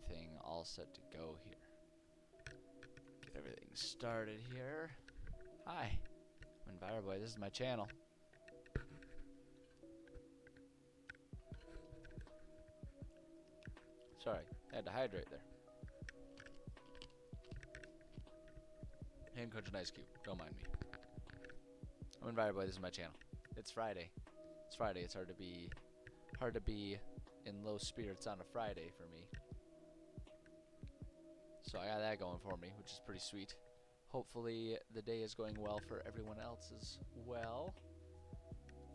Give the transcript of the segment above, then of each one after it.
everything all set to go here. Get everything started here. Hi, I'm Enviroboy. This is my channel. Sorry, I had to hydrate there. Hand crunch an ice cube. Don't mind me. I'm Enviroboy. This is my channel. It's Friday. It's Friday. It's hard to be in low spirits on a Friday for me. So I got that going for me, which is pretty sweet. Hopefully the day is going well for everyone else as well.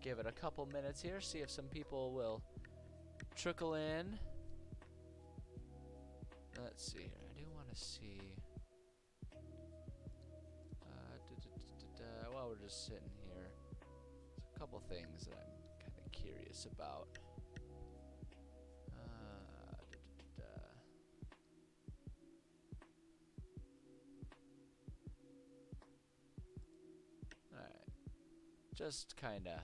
Give it a couple minutes here, see if some people will trickle in. Let's see here. I do want to see. While we're just sitting here, there's a couple things that I'm kind of curious about. Alright. Just kind of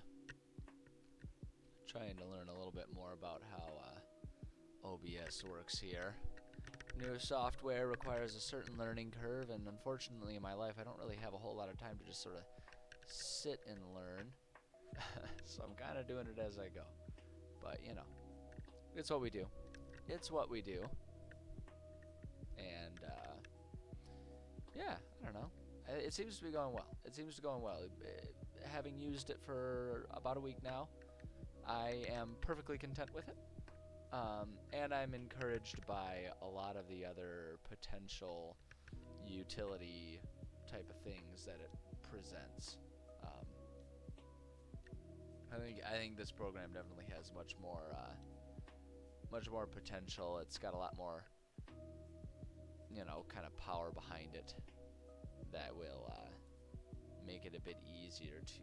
trying to learn a little bit more about how OBS works here. New software requires a certain learning curve, and unfortunately in my life I don't really have a whole lot of time to just sort of sit and learn. So I'm kind of doing it as I go. But, you know, it's what we do. It's what we do. And, yeah, I don't know. It seems to be going well. It seems to be going well. Having used it for about a week now, I am perfectly content with it. And I'm encouraged by a lot of the other potential utility type of things that it presents. I think this program definitely has much more potential. It's got a lot more, you know, kind of power behind it that will make it a bit easier to,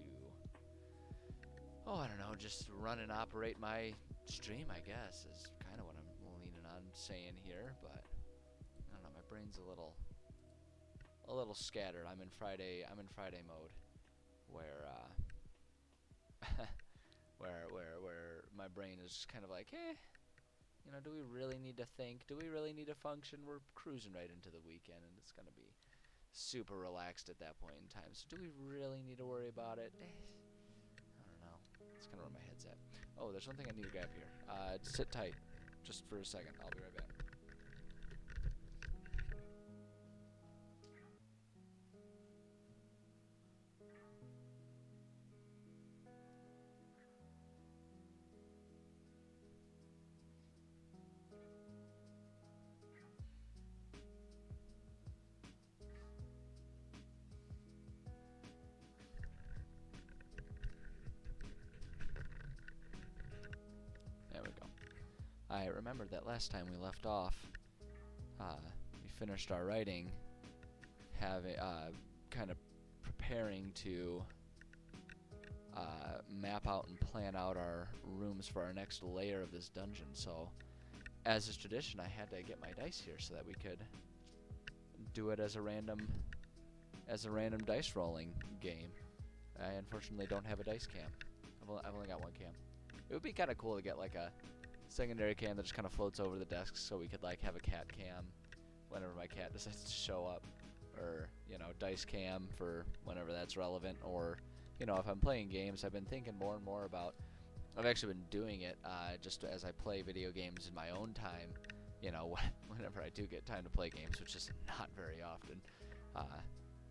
I don't know, just run and operate my stream, I guess, is kind of what I'm leaning on saying here. But I don't know, my brain's a little scattered. I'm in Friday mode, where where my brain is just kind of like, you know, do we really need to think? Do we really need to function? We're cruising right into the weekend, and it's gonna be super relaxed at that point in time. So do we really need to worry about it? I don't know. That's kind of where my head's at. Oh, there's something I need to grab here. Sit tight, just for a second. I'll be right back. There we go. I remembered that last time we left off, we finished our writing, kind of preparing to map out and plan out our rooms for our next layer of this dungeon. So, as is tradition, I had to get my dice here so that we could do it as a random dice rolling game. I unfortunately don't have a dice cam. I've only got one cam. It would be kind of cool to get like a secondary cam that just kind of floats over the desk, so we could like have a cat cam whenever my cat decides to show up, or, you know, dice cam for whenever that's relevant. Or, you know, if I'm playing games, I've been thinking more and more about, I've actually been doing it just as I play video games in my own time, you know, whenever I do get time to play games, which is not very often.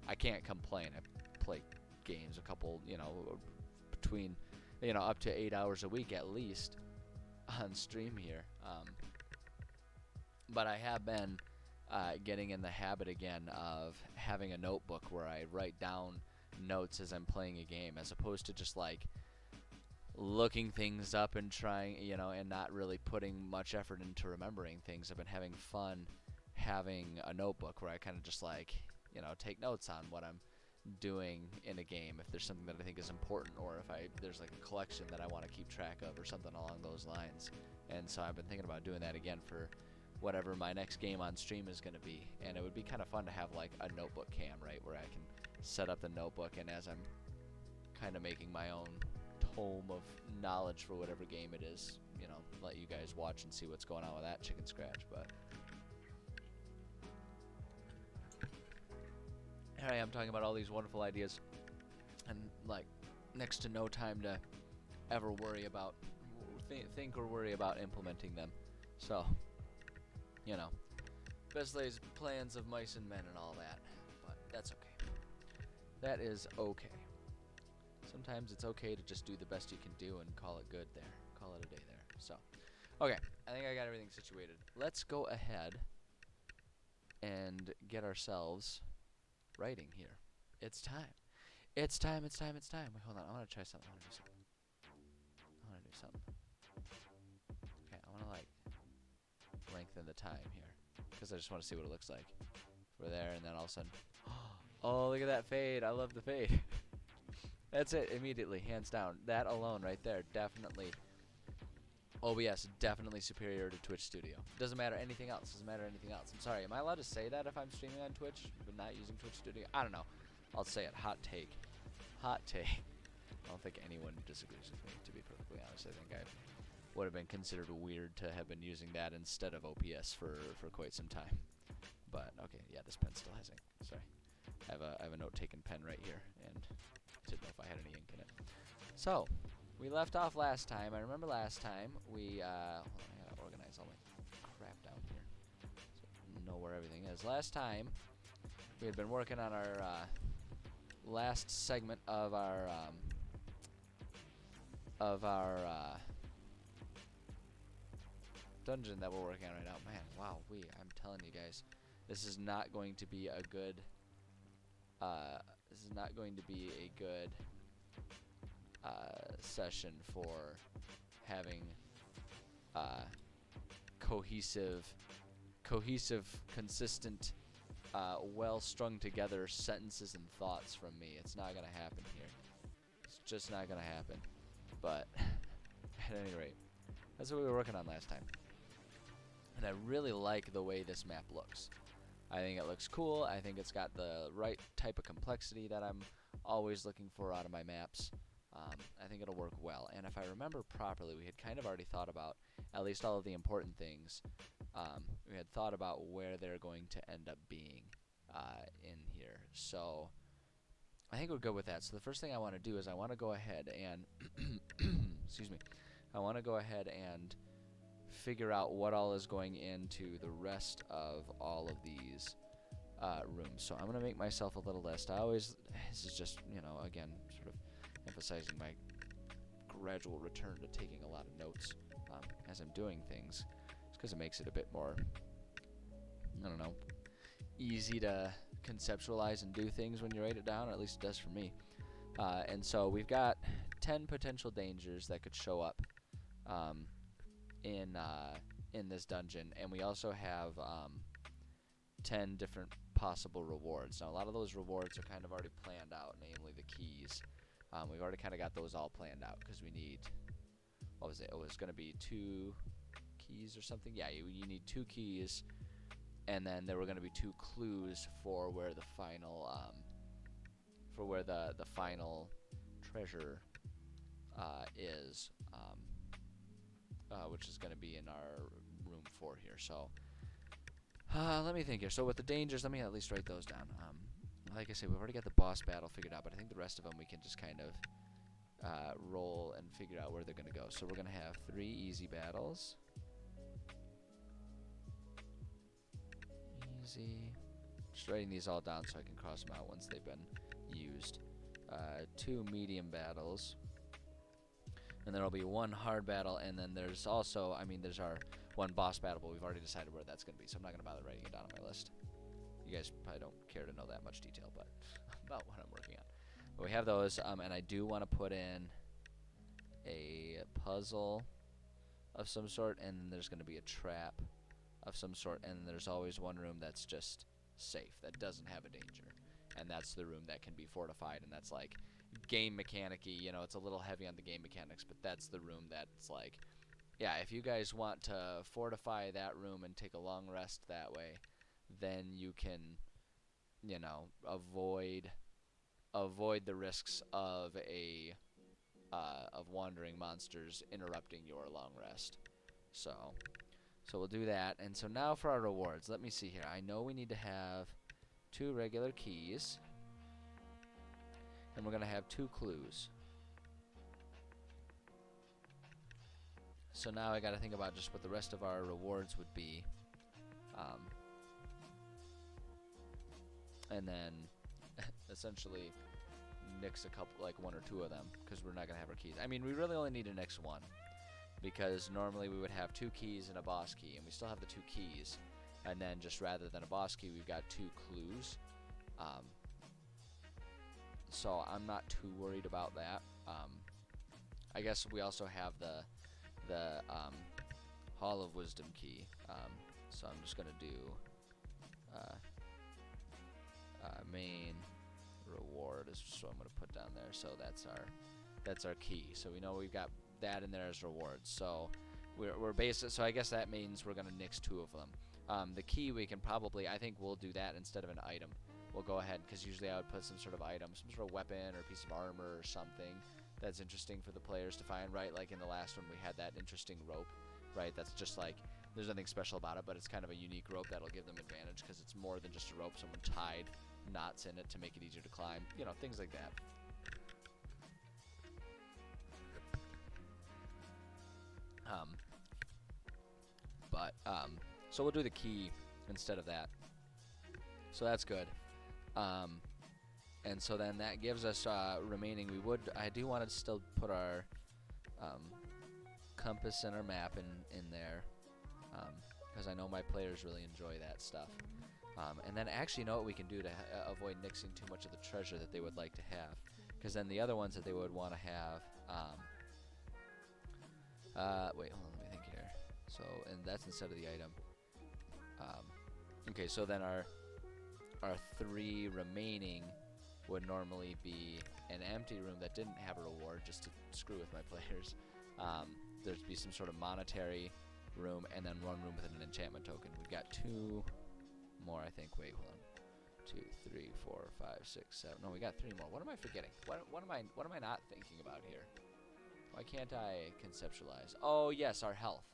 I can't complain. I play games a couple, you know, between, you know, up to 8 hours a week at least on stream here. But I have been getting in the habit again of having a notebook where I write down notes as I'm playing a game, as opposed to just like looking things up and trying, you know, and not really putting much effort into remembering things. I've been having fun having a notebook where I kind of just like, you know, take notes on what I'm doing in a game, if there's something that I think is important, or if there's like a collection that I want to keep track of or something along those lines. And so I've been thinking about doing that again for whatever my next game on stream is going to be. And it would be kind of fun to have like a notebook cam, right, where I can set up the notebook, and as I'm kind of making my own tome of knowledge for whatever game it is, you know, let you guys watch and see what's going on with that chicken scratch. But I am talking about all these wonderful ideas, and like next to no time to ever worry about, think or worry about implementing them. So, you know, best laid plans of mice and men and all that, but that's okay. That is okay. Sometimes it's okay to just do the best you can do and call it good there. Call it a day there. So, okay, I think I got everything situated. Let's go ahead and get ourselves writing here. It's time. It's time. Wait, hold on. I want to try something. I want to do something. Okay, I want to like lengthen the time here because I just want to see what it looks like. We're there, and then all of a sudden, oh, look at that fade. I love the fade. That's it, immediately, hands down. That alone right there, definitely. OBS, definitely superior to Twitch Studio. Doesn't matter anything else. I'm sorry, am I allowed to say that if I'm streaming on Twitch, but not using Twitch Studio? I don't know. I'll say it. Hot take. I don't think anyone disagrees with me, to be perfectly honest. I think I would have been considered weird to have been using that instead of OPS for quite some time. But, okay, yeah, this pen still has ink. Sorry. I have a note-taking pen right here, and didn't know if I had any ink in it. So, we left off last time. I remember last time we, hold on, I gotta organize all my crap down here so I know where everything is. Last time, we had been working on our, last segment of our, dungeon that we're working on right now. Man, wow, I'm telling you guys, this is not going to be a good, session for having cohesive, consistent, well strung together sentences and thoughts from me. It's not gonna happen here. It's just not gonna happen. But at any rate, that's what we were working on last time. And I really like the way this map looks. I think it looks cool. I think it's got the right type of complexity that I'm always looking for out of my maps. I think it'll work well. And if I remember properly, we had kind of already thought about at least all of the important things. We had thought about where they're going to end up being in here. So I think we're good with that. So the first thing I want to do is I want to go ahead and excuse me. I want to go ahead and figure out what all is going into the rest of all of these rooms. So I'm going to make myself a little list. This is just, you know, again, sort of emphasizing my gradual return to taking a lot of notes as I'm doing things. It's because it makes it a bit more, I don't know, easy to conceptualize and do things when you write it down, or at least it does for me. And so we've got 10 potential dangers that could show up in this dungeon, and we also have 10 different possible rewards. Now, a lot of those rewards are kind of already planned out, namely the keys. We've already kind of got those all planned out because we need, what was it? It was going to be 2 keys or something. Yeah, you need 2 keys, and then there were going to be 2 clues for where the final, the final treasure is, which is going to be in our room 4 here. So, let me think here. So with the dangers, let me at least write those down. Like I said, we've already got the boss battle figured out, but I think the rest of them we can just kind of roll and figure out where they're going to go. So we're going to have 3 easy battles. Easy. Just writing these all down so I can cross them out once they've been used. 2 medium battles. And there'll be 1 hard battle, and then there's also, there's our 1 boss battle, but we've already decided where that's going to be, so I'm not going to bother writing it down on my list. You guys probably don't care to know that much detail, but about what I'm working on. But we have those, and I do want to put in a puzzle of some sort, and then there's going to be a trap of some sort, and there's always 1 room that's just safe, that doesn't have a danger, and that's the room that can be fortified, and that's like game mechanic-y, you know, it's a little heavy on the game mechanics, but that's the room that's like, yeah, if you guys want to fortify that room and take a long rest that way, then you can, you know, avoid the risks of wandering monsters interrupting your long rest. So we'll do that. And so now for our rewards, let me see here. I know we need to have 2 regular keys. and we're gonna have 2 clues. So now I gotta think about just what the rest of our rewards would be. And then essentially nix a couple, like 1 or 2 of them, because we're not gonna have our keys. I mean, we really only need to nix 1, because normally we would have 2 keys and a boss key, and we still have the 2 keys. And then just rather than a boss key, we've got 2 clues. So I'm not too worried about that. I guess we also have the Hall of Wisdom key. So I'm just gonna do main reward is what I'm gonna put down there. So that's our key. So we know we've got that in there as rewards. So we're based. So I guess that means we're gonna nix 2 of them. The key we can probably, I think we'll do that instead of an item. We'll go ahead, because usually I would put some sort of item, some sort of weapon or piece of armor or something that's interesting for the players to find, right? Like in the last one we had that interesting rope, right? That's just like, there's nothing special about it, but it's kind of a unique rope that'll give them advantage because it's more than just a rope. Someone tied knots in it to make it easier to climb, you know, things like that. So we'll do the key instead of that. So that's good. And so then that gives us remaining. I do want to still put our compass and our map in there, because I know my players really enjoy that stuff. And then actually, you know what we can do to avoid nixing too much of the treasure that they would like to have, because then the other ones that they would want to have. Wait, hold on, let me think here. So, and that's instead of the item. Okay, so then our 3 remaining would normally be an empty room that didn't have a reward, just to screw with my players. There'd be some sort of monetary room, and then 1 room with an enchantment token. We've got 2 more, I think. Wait, hold on. 2, 3, 4, 5, 6, 7. No, we got 3 more. What am I forgetting? What am I not thinking about here? Why can't I conceptualize? Oh yes, our health.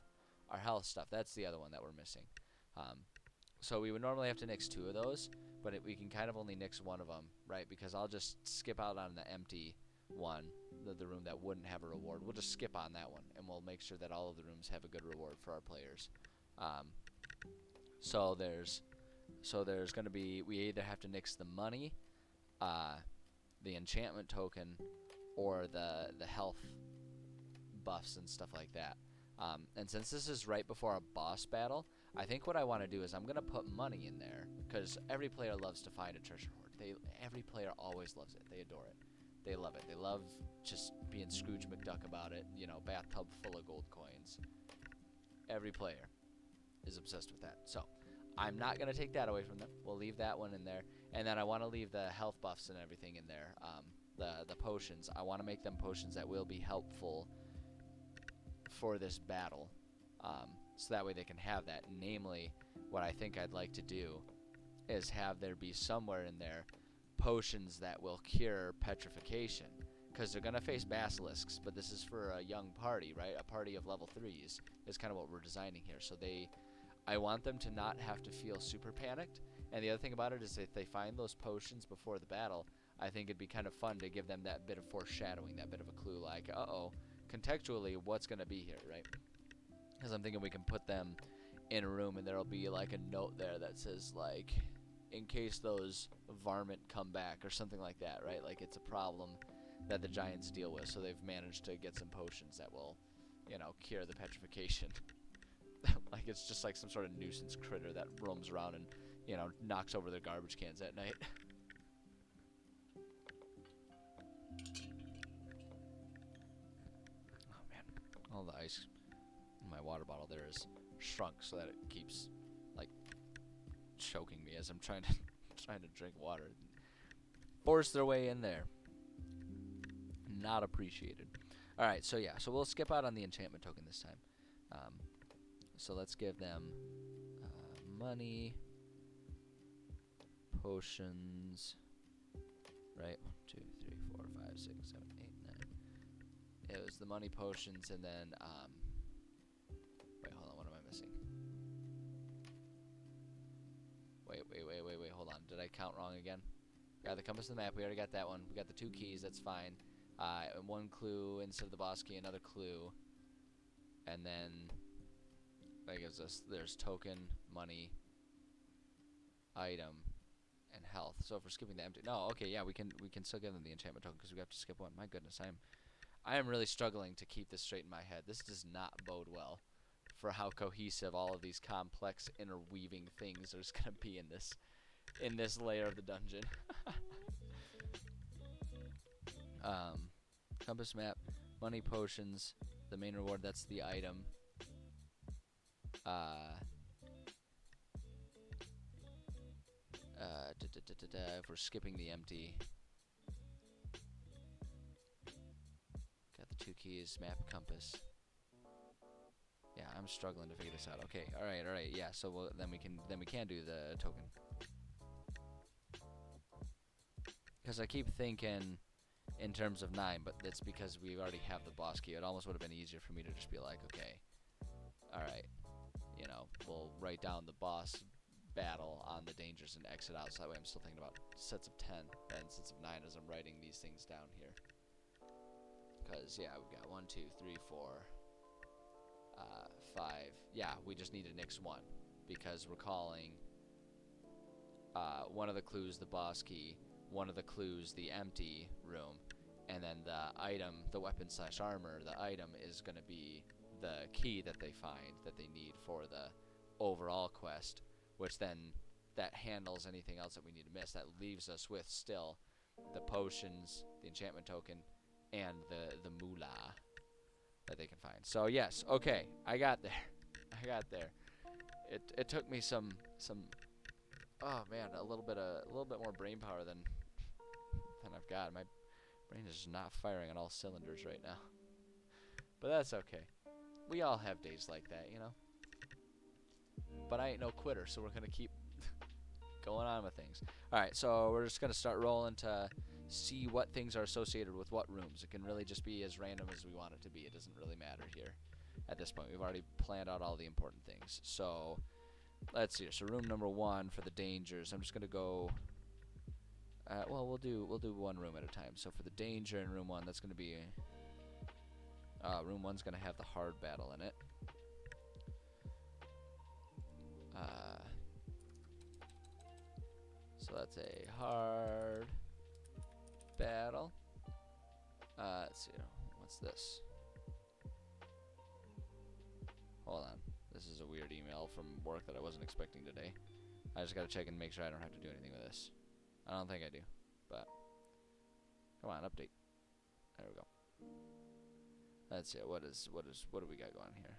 Our health stuff. That's the other one that we're missing. So we would normally have to nix 2 of those, but we can kind of only nix 1 of them, right? Because I'll just skip out on the empty one, the room that wouldn't have a reward. We'll just skip on that one, and we'll make sure that all of the rooms have a good reward for our players. So there's going to be, we either have to nix the money, the enchantment token, or the health buffs and stuff like that. And since this is right before a boss battle, I think what I want to do is I'm going to put money in there, because every player loves to find a treasure hoard. Every player always loves it. They adore it. They love it. They love just being Scrooge McDuck about it, you know, bathtub full of gold coins. Every player is obsessed with that. So I'm not going to take that away from them. We'll leave that one in there. And then I want to leave the health buffs and everything in there. The potions. I want to make them potions that will be helpful for this battle. So that way they can have that. Namely, what I think I'd like to do is have there be somewhere in there potions that will cure petrification. Because they're going to face basilisks, but this is for a young party, right? A party of level 3s is kind of what we're designing here. So I want them to not have to feel super panicked. And the other thing about it is if they find those potions before the battle, I think it'd be kind of fun to give them that bit of foreshadowing, that bit of a clue, like, uh-oh, contextually, what's going to be here, right? Because I'm thinking we can put them in a room and there'll be like a note there that says, like, in case those varmint come back or something like that, right? Like it's a problem that the giants deal with, so they've managed to get some potions that will, you know, cure the petrification. Like it's just like some sort of nuisance critter that roams around and, you know, knocks over their garbage cans at night. Oh man, all the ice in my water bottle there is shrunk so that it keeps like choking me as I'm trying to drink water. Force their way in there. Not appreciated. All right, so yeah, so we'll skip out on the enchantment token this time. So let's give them money, potions, right? 1, 2, 3, 4, 5, 6, 7, 8, 9. It was the money, potions, and then wait, hold on, what am I missing? Wait, hold on. Did I count wrong again? Got the compass and the map. We already got that one. We got the 2 keys. That's fine. And 1 clue instead of the boss key, another clue. And then that gives us, there's token, money, item, and health. So if we're skipping the empty, no, okay, yeah, we can still give them the enchantment token because we have to skip one. My goodness, I am really struggling to keep this straight in my head. This does not bode well for how cohesive all of these complex interweaving things are going to be in this layer of the dungeon. Compass map, money, potions, the main reward, that's the item. If we're skipping the empty, got the 2 keys, map, compass. Yeah, I'm struggling to figure this out. Okay, all right, yeah. So then we can do the token. Because I keep thinking in terms of 9, but that's because we already have the boss key. It almost would have been easier for me to just be like, okay, all right, you know, we'll write down the boss battle on the dangers and exit out. So that way I'm still thinking about sets of 10 and sets of 9 as I'm writing these things down here. Because, yeah, we've got 1, 2, 3, 4, 5. Yeah, we just need to nix 1 because we're calling one of the clues the boss key, one of the clues the empty room, and then the item, the weapon / armor, the item is going to be the key that they find that they need for the overall quest, which then that handles anything else that we need to miss. That leaves us with still the potions, the enchantment token, and the moolah that they can find. So yes, okay, I got there. I got there. It took me some oh man, a little bit more brain power than I've got. My brain is not firing on all cylinders right now. But that's okay. We all have days like that, you know. But I ain't no quitter, so we're gonna keep going on with things. Alright, so we're just gonna start rolling to see what things are associated with what rooms. It can really just be as random as we want it to be. It doesn't really matter here at this point. We've already planned out all the important things. So let's see. So room number 1 for the dangers. I'm just gonna go. Well, we'll do 1 room at a time. So for the danger in room 1, that's gonna be room 1's gonna have the hard battle in it. So that's a hard battle. Let's see. What's this? Hold on. This is a weird email from work that I wasn't expecting today. I just gotta check and make sure I don't have to do anything with this. I don't think I do, but come on, update. There we go. Let's see. What do we got going here?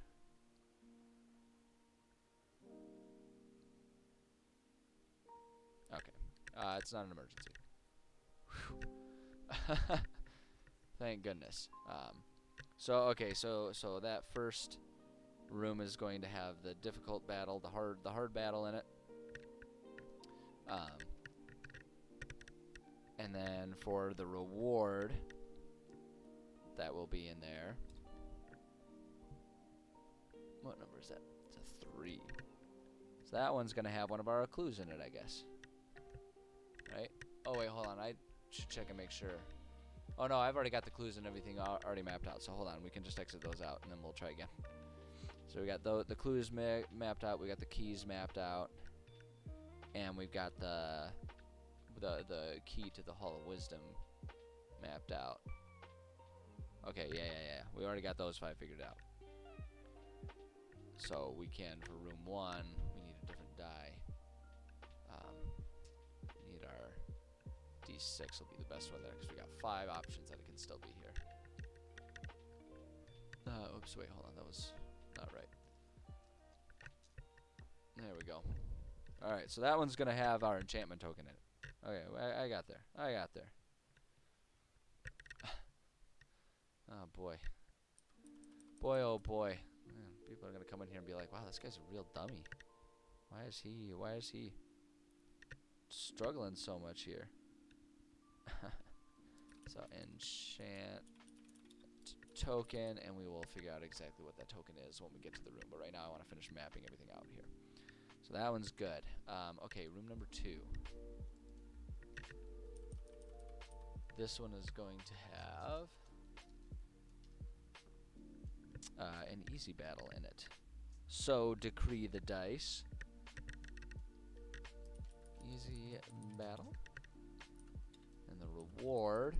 Okay. It's not an emergency. Thank goodness. So okay, so that first room is going to have the difficult battle, the hard battle in it. And then for the reward, that will be in there. What number is that? It's a 3. So that one's gonna have one of our clues in it, I guess. Right? Oh wait, hold on. I should check and make sure. Oh no, I've already got the clues and everything already mapped out. So hold on, we can just exit those out and then we'll try again. So we got the clues mapped out. We got the keys mapped out, and we've got the key to the Hall of Wisdom mapped out. Okay, yeah. We already got those 5 figured out. So we can, for room 1, we need a different die. We need our D6 will be the best one there because we got 5 options that it can still be here. Oops, wait, hold on, that was not right. There we go. Alright, so that one's gonna have our enchantment token in it. Okay, I got there. Oh boy. Boy, oh boy. Man, people are gonna come in here and be like, wow, this guy's a real dummy. Why is he struggling so much here? So enchant token, and we will figure out exactly what that token is when we get to the room. But right now I want to finish mapping everything out here. So that one's good. Okay, room number 2. This one is going to have an easy battle in it. So decree the dice. Easy battle. And the reward.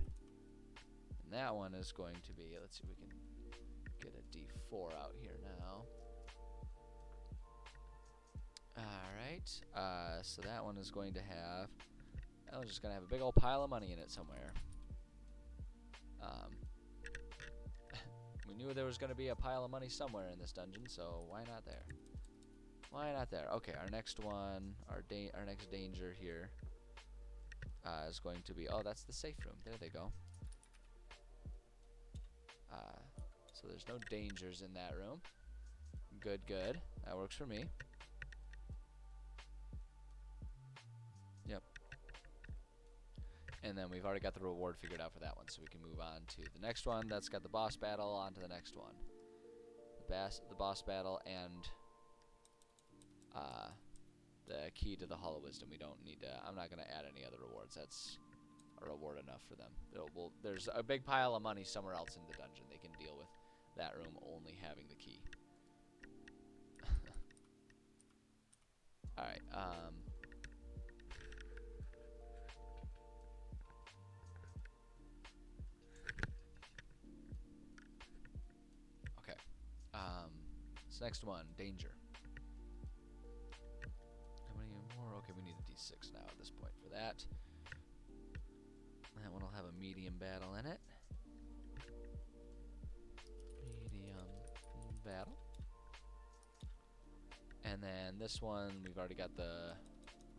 And that one is going to be, let's see if we can get a D4 out here now. Alright. So that one is going to have, that one's just going to have a big old pile of money in it somewhere. We knew there was going to be a pile of money somewhere in this dungeon, so why not there? Why not there? Okay, our next one, our next danger here is going to be, oh, that's the safe room. There they go. So there's no dangers in that room. Good, good. That works for me. Yep. And then we've already got the reward figured out for that one, so we can move on to the next one. That's got the boss battle. On to the next one. The boss battle and the key to the Hall of Wisdom. We don't need to, I'm not going to add any other rewards. That's a reward enough for them. There's a big pile of money somewhere else in the dungeon. They can deal with that room only having the key. Alright, okay. This next one, danger. How many more? Okay, we need a D6 now at this point for that. That one will have a medium battle in it. Medium battle. And then this one, we've already got the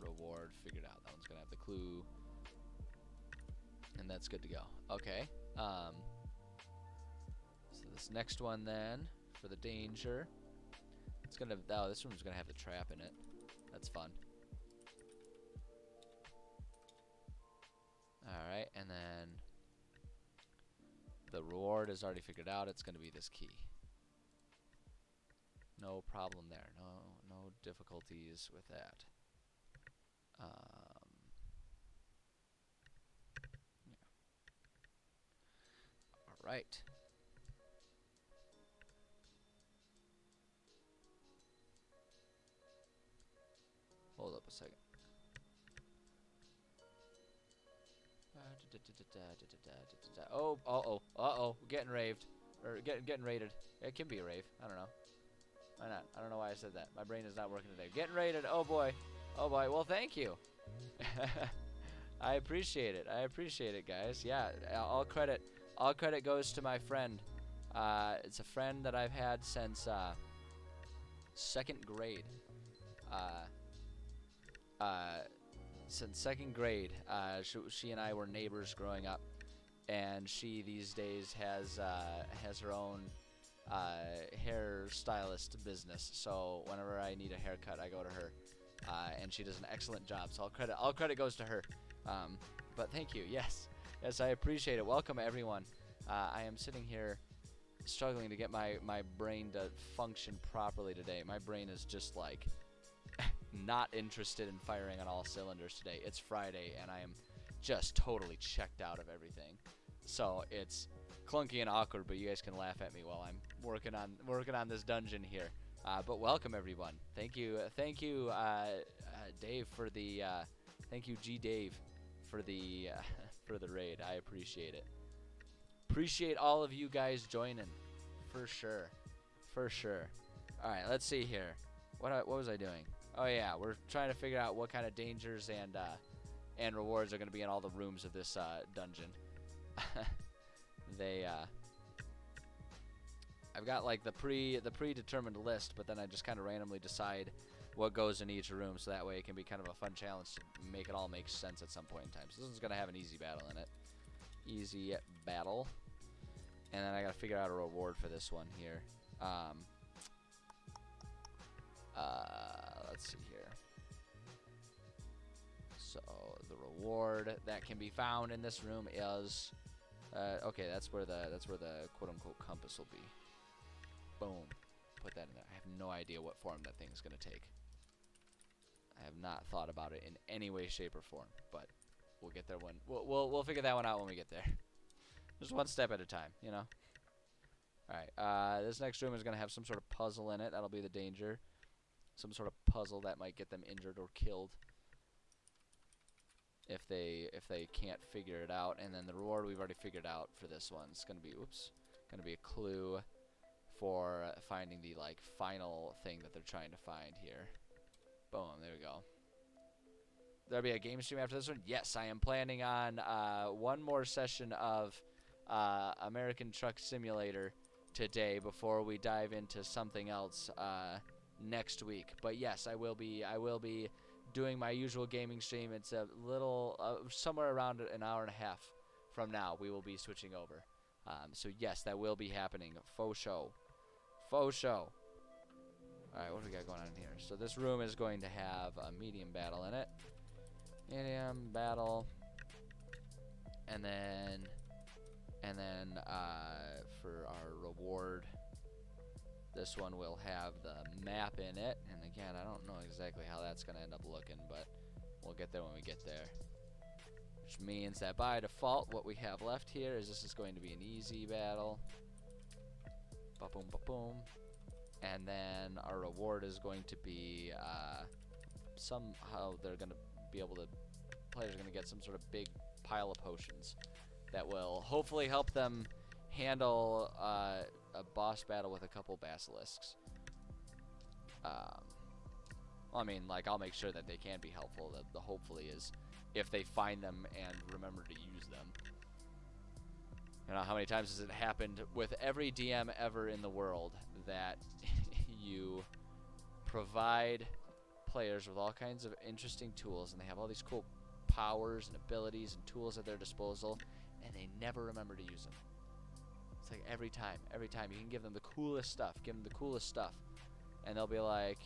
reward figured out. That one's going to have the clue. And that's good to go. Okay. So this next one then, for the danger, it's going to, oh, this one's going to have the trap in it. That's fun. Alright, and then the reward is already figured out. It's going to be this key. No problem there. No difficulties with that. Yeah. All right. Hold up a second. Oh, uh-oh, getting raved. Or getting raided. It can be a rave. I don't know. Why not? I don't know why I said that. My brain is not working today. Getting raided. Oh boy. Oh boy. Well, thank you. I appreciate it. I appreciate it, guys. Yeah, all credit goes to my friend. It's a friend that I've had since second grade. Since second grade. She and I were neighbors growing up, and she these days has her own hairstylist business. So whenever I need a haircut, I go to her, and she does an excellent job. So all credit goes to her. But thank you. Yes, I appreciate it. Welcome everyone. I am sitting here struggling to get my brain to function properly today. My brain is just like not interested in firing on all cylinders today. It's Friday, and I am just totally checked out of everything. So it's clunky and awkward, but you guys can laugh at me while I'm working on this dungeon here. But welcome everyone. Thank you, Dave for the thank you, G Dave, for the for the raid. I appreciate it. Appreciate all of you guys joining, for sure. All right, let's see here. What was I doing? Oh yeah, we're trying to figure out what kind of dangers and rewards are going to be in all the rooms of this dungeon. I've got like the predetermined list, but then I just kind of randomly decide what goes in each room, so that way it can be kind of a fun challenge to make it all make sense at some point in time. So this one's going to have an easy battle in it. Easy battle. And then I got to figure out a reward for this one here. Let's see here. So the reward that can be found in this room is okay. That's where the quote unquote compass will be. Boom. Put that in there. I have no idea what form that thing's gonna take. I have not thought about it in any way, shape, or form, but we'll get there when we'll figure that one out when we get there. Just one step at a time, you know. All right. This next room is gonna have some sort of puzzle in it. That'll be the danger. Some sort of puzzle that might get them injured or killed if they can't figure it out. And then the reward we've already figured out for this one is gonna be a clue for finding the like final thing that they're trying to find here. Boom, there we go. There'll be a game stream after this one. Yes, I am planning on one more session of American Truck Simulator today before we dive into something else next week. But yes, I will be doing my usual gaming stream. It's a little somewhere around an hour and a half from now. We will be switching over. So yes, that will be happening. Faux show. Faux show. Alright, what do we got going on here? So this room is going to have a medium battle in it. Medium battle. And then for our reward, this one will have the map in it. And again, I don't know exactly how that's going to end up looking, but we'll get there when we get there. Which means that by default, what we have left here is this is going to be an easy battle. Ba-boom, ba-boom. And then our reward is going to be somehow they're going to be able to, players are going to get some sort of big pile of potions that will hopefully help them handle a boss battle with a couple basilisks. Well, I mean, like, I'll make sure that they can be helpful. The hopefully is if they find them and remember to use them. You know, how many times has it happened with every DM ever in the world that you provide players with all kinds of interesting tools, and they have all these cool powers and abilities and tools at their disposal, and they never remember to use them. It's like every time you can give them the coolest stuff, and they'll be like,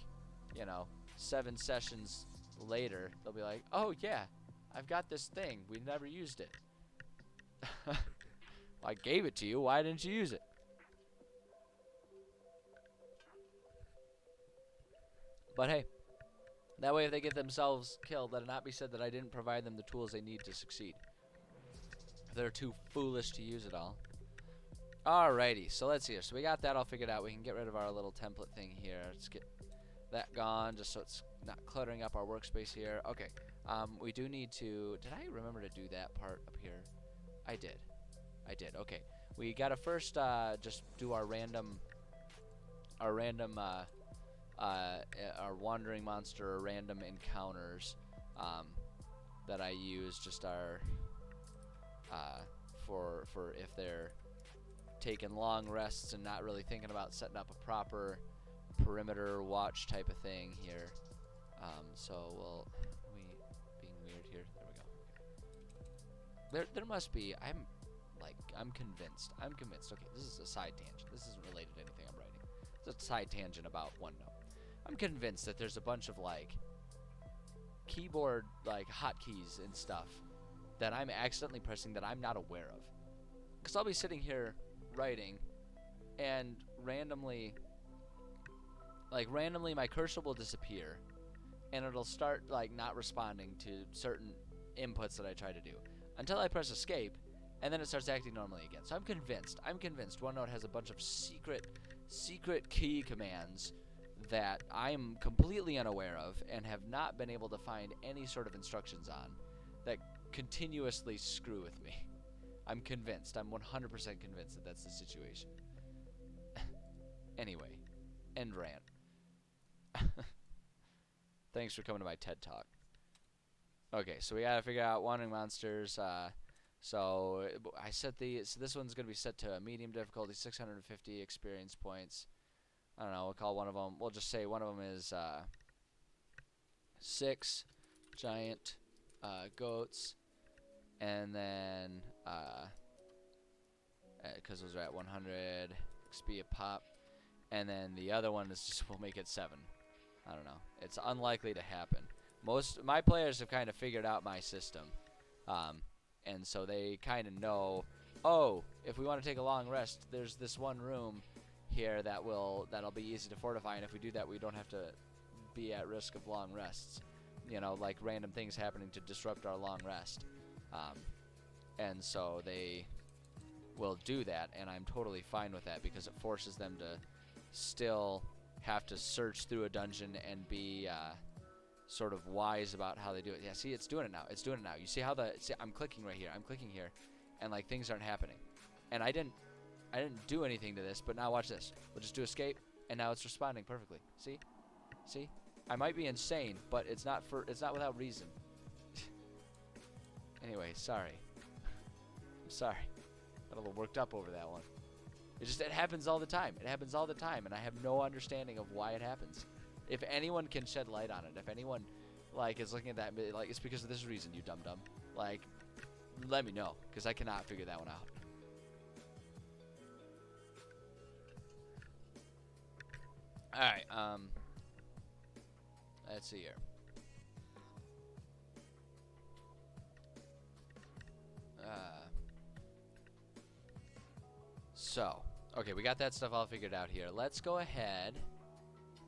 you know, 7 sessions later, they'll be like, oh yeah, I've got this thing, we never used it. I gave it to you, why didn't you use it? But hey, that way if they get themselves killed, let it not be said that I didn't provide them the tools they need to succeed. If they're too foolish to use it all. Alrighty, so let's see here. So we got that all figured out. We can get rid of our little template thing here. Let's get that gone just so it's not cluttering up our workspace here. Okay, we do need to, did I remember to do that part up here? I did. Okay, we gotta first just do our wandering monster or random encounters that I use, just our for if they're taking long rests and not really thinking about setting up a proper perimeter watch type of thing here. So we'll being weird here. There we go. There must be. I'm convinced. Okay, this is a side tangent. This isn't related to anything I'm writing. It's a side tangent about OneNote. I'm convinced that there's a bunch of like keyboard like hotkeys and stuff that I'm accidentally pressing that I'm not aware of. Because I'll be sitting here writing, and randomly my cursor will disappear, and it'll start like not responding to certain inputs that I try to do until I press escape, and then it starts acting normally again. So I'm convinced OneNote has a bunch of secret key commands that I'm completely unaware of and have not been able to find any sort of instructions on that continuously screw with me. I'm convinced. I'm 100% convinced that that's the situation. Anyway, end rant. Thanks for coming to my TED Talk. Okay, so we gotta figure out wandering monsters. So I set so this one's gonna be set to a medium difficulty, 650 experience points. I don't know. We'll call one of them. We'll just say one of them is 6 giant goats, and then because those are at 100 XP a pop, and then the other one is just we'll make it 7. I don't know. It's unlikely to happen. Most my players have kind of figured out my system, and so they kind of know. Oh, if we want to take a long rest, there's this one room here that'll be easy to fortify, and if we do that, we don't have to be at risk of long rests. you know, like random things happening to disrupt our long rest. And so they will do that, and I'm totally fine with that because it forces them to still have to search through a dungeon and be sort of wise about how they do it. Yeah, see, it's doing it now. It's doing it now. You see how I'm clicking right here. I'm clicking here, and like things aren't happening. And I didn't do anything to this, but now watch this. We'll just do escape, and now it's responding perfectly. See? See? I might be insane, but it's not without reason. Anyway, sorry. I'm sorry. Got a little worked up over that one. It happens all the time. It happens all the time, and I have no understanding of why it happens. If anyone can shed light on it, if anyone like is looking at that, like it's because of this reason, you dum-dum. Like, let me know, because I cannot figure that one out. Alright, let's see here. So, okay, we got that stuff all figured out here. Let's go ahead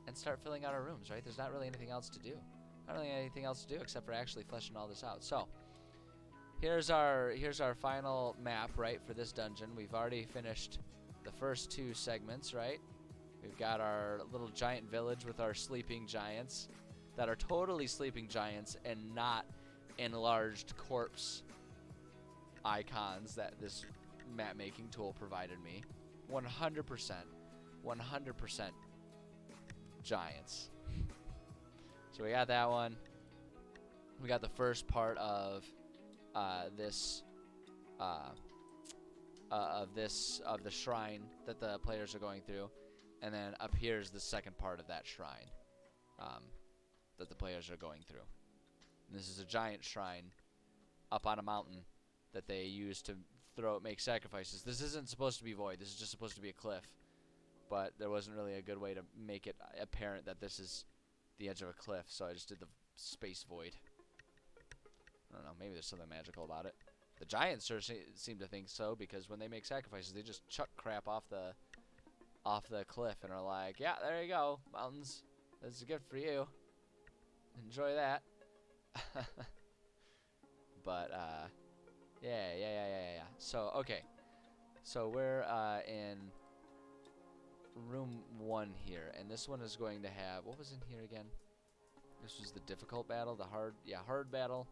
and start filling out our rooms, right? There's not really anything else to do. Not really anything else to do except for actually fleshing all this out. So, here's our final map, right, for this dungeon. We've already finished the first 2 segments, right? We've got our little giant village with our sleeping giants that are totally sleeping giants and not enlarged corpse icons that this map making tool provided me. 100% giants. So we got that one. We got the first part of the shrine that the players are going through, and then up here is the second part of that shrine that the players are going through. And this is a giant shrine up on a mountain that they use to make sacrifices. This isn't supposed to be void. This is just supposed to be a cliff. But there wasn't really a good way to make it apparent that this is the edge of a cliff, so I just did the space void. I don't know, maybe there's something magical about it. The giants seem to think so, because when they make sacrifices, they just chuck crap off the cliff and are like, yeah, there you go, mountains. This is a gift for you. Enjoy that. But, yeah. So, okay. So we're in room 1 here, and this one is going to have, what was in here again? This was the difficult battle, the hard battle,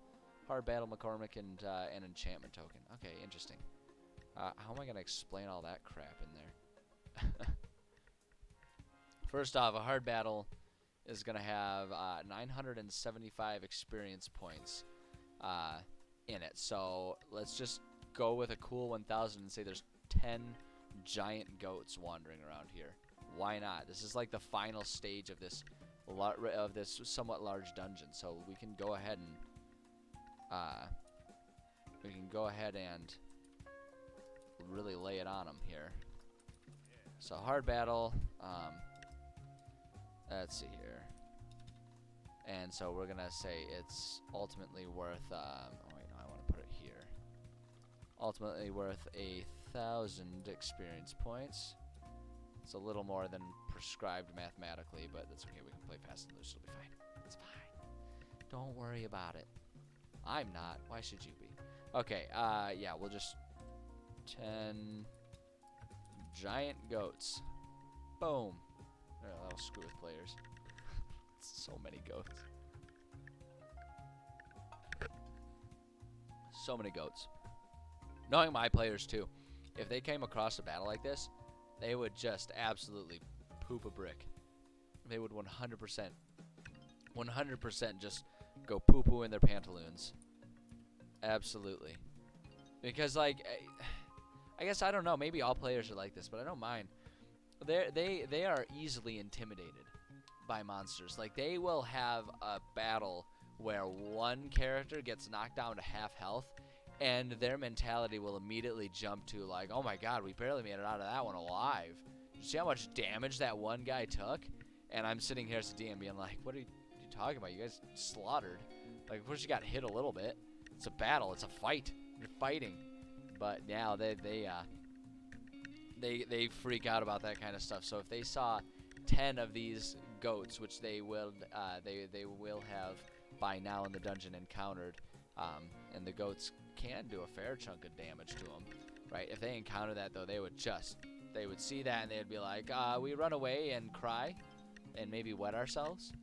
McCormick, and an enchantment token. Okay, interesting. How am I going to explain all that crap in there? First off, a hard battle is going to have 975 experience points in it. So let's just go with a cool 1,000 and say there's 10 giant goats wandering around here. Why not? This is like the final stage of this somewhat large dungeon. So we can go ahead and really lay it on them here. So hard battle. Let's see here. And so we're gonna say it's ultimately worth. Oh wait, no, I want to put it here. Ultimately worth 1,000 experience points. It's a little more than prescribed mathematically, but that's okay. We can play fast and loose. It'll be fine. It's fine. Don't worry about it. I'm not. Why should you be? Okay. Yeah, we'll just 10 giant goats. Boom. Oh, that'll screw with players. So many goats. So many goats. Knowing my players too, if they came across a battle like this, they would just absolutely poop a brick. They would 100% just go poo-poo in their pantaloons. Absolutely. Because, like, I guess, I don't know, maybe all players are like this, but I don't mind. They are easily intimidated by monsters. Like, they will have a battle where one character gets knocked down to half health, and their mentality will immediately jump to, like, oh my god, we barely made it out of that one alive. You see how much damage that one guy took? And I'm sitting here as a DM being like, what are you talking about? You guys slaughtered. Like, of course you got hit a little bit. It's a battle. It's a fight. You're fighting. But now they freak out about that kind of stuff. So if they saw 10 of these goats, which they will have by now in the dungeon encountered, and the goats can do a fair chunk of damage to them, right? If they encounter that, though, they would see that and they'd be like, we run away and cry and maybe wet ourselves.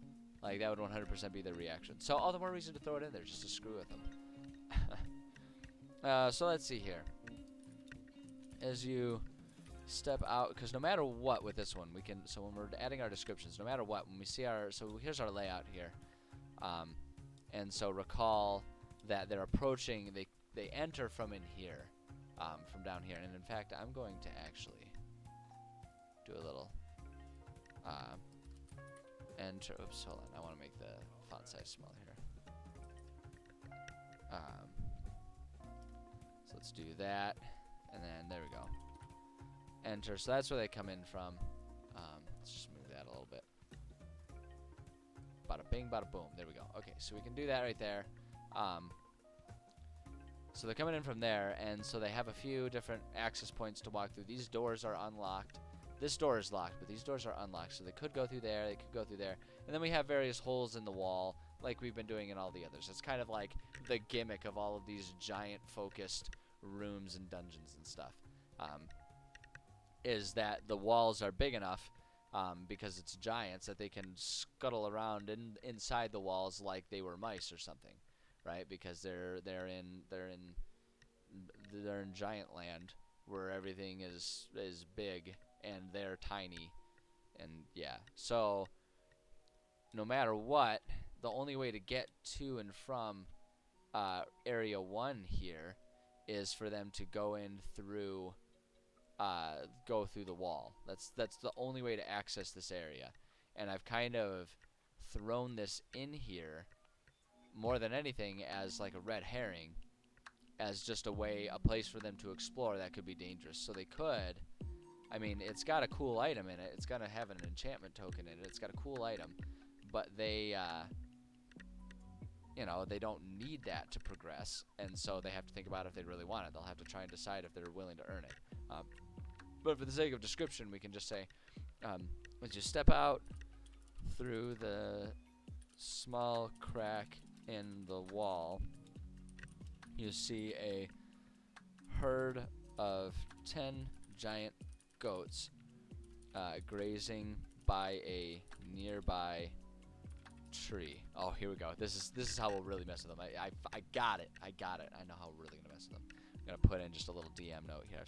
Like, that would 100% be their reaction. So all the more reason to throw it in there, just to screw with them. So let's see here. As you step out, because no matter what with this one, we can, so when we're adding our descriptions, no matter what, when we see our, so here's our layout here. And so recall that they're approaching, they enter from in here, from down here. And in fact, I'm going to actually do a little, enter, oops, hold on, I want to make the font size smaller here. So let's do that, and then there we go. Enter, so that's where they come in from. Let's just move that a little bit. Bada bing, bada boom, there we go. Okay, so we can do that right there. So they're coming in from there, and so they have a few different access points to walk through. These doors are unlocked. This door is locked, but these doors are unlocked, so they could go through there, they could go through there. And then we have various holes in the wall, like we've been doing in all the others. It's kind of like the gimmick of all of these giant focused rooms and dungeons and stuff, is that the walls are big enough, because it's giants, that they can scuttle around inside the walls like they were mice or something, right? Because they're in giant land where everything is big and they're tiny, and yeah. So no matter what, the only way to get to and from area 1 here is for them to go in through go through the wall. That's the only way to access this area. And I've kind of thrown this in here more than anything as like a red herring, as just a place for them to explore that could be dangerous. So they could, I mean, it's got a cool item in it. It's gonna have an enchantment token in it. It's got a cool item, but they you know, they don't need that to progress, and so they have to think about if they really want it. They'll have to try and decide if they're willing to earn it. But for the sake of description, we can just say, as you step out through the small crack in the wall, you see a herd of 10 giant goats grazing by a nearby tree. Oh, here we go. This is how we'll really mess with them. I got it. I know how we're really gonna mess with them. I'm gonna put in just a little DM note here.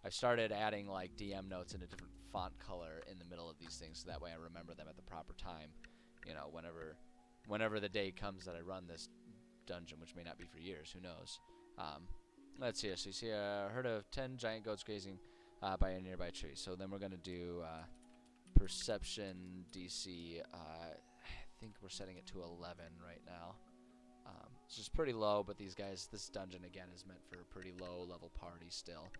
I've started adding like DM notes in a different font color in the middle of these things, so that way I remember them at the proper time. You know, whenever the day comes that I run this dungeon, which may not be for years, who knows. Let's see. So you see a herd of 10 giant goats grazing by a nearby tree. So then we're gonna do perception DC. I think we're setting it to 11 right now. It's just pretty low, but these guys, this dungeon again is meant for a pretty low level party still.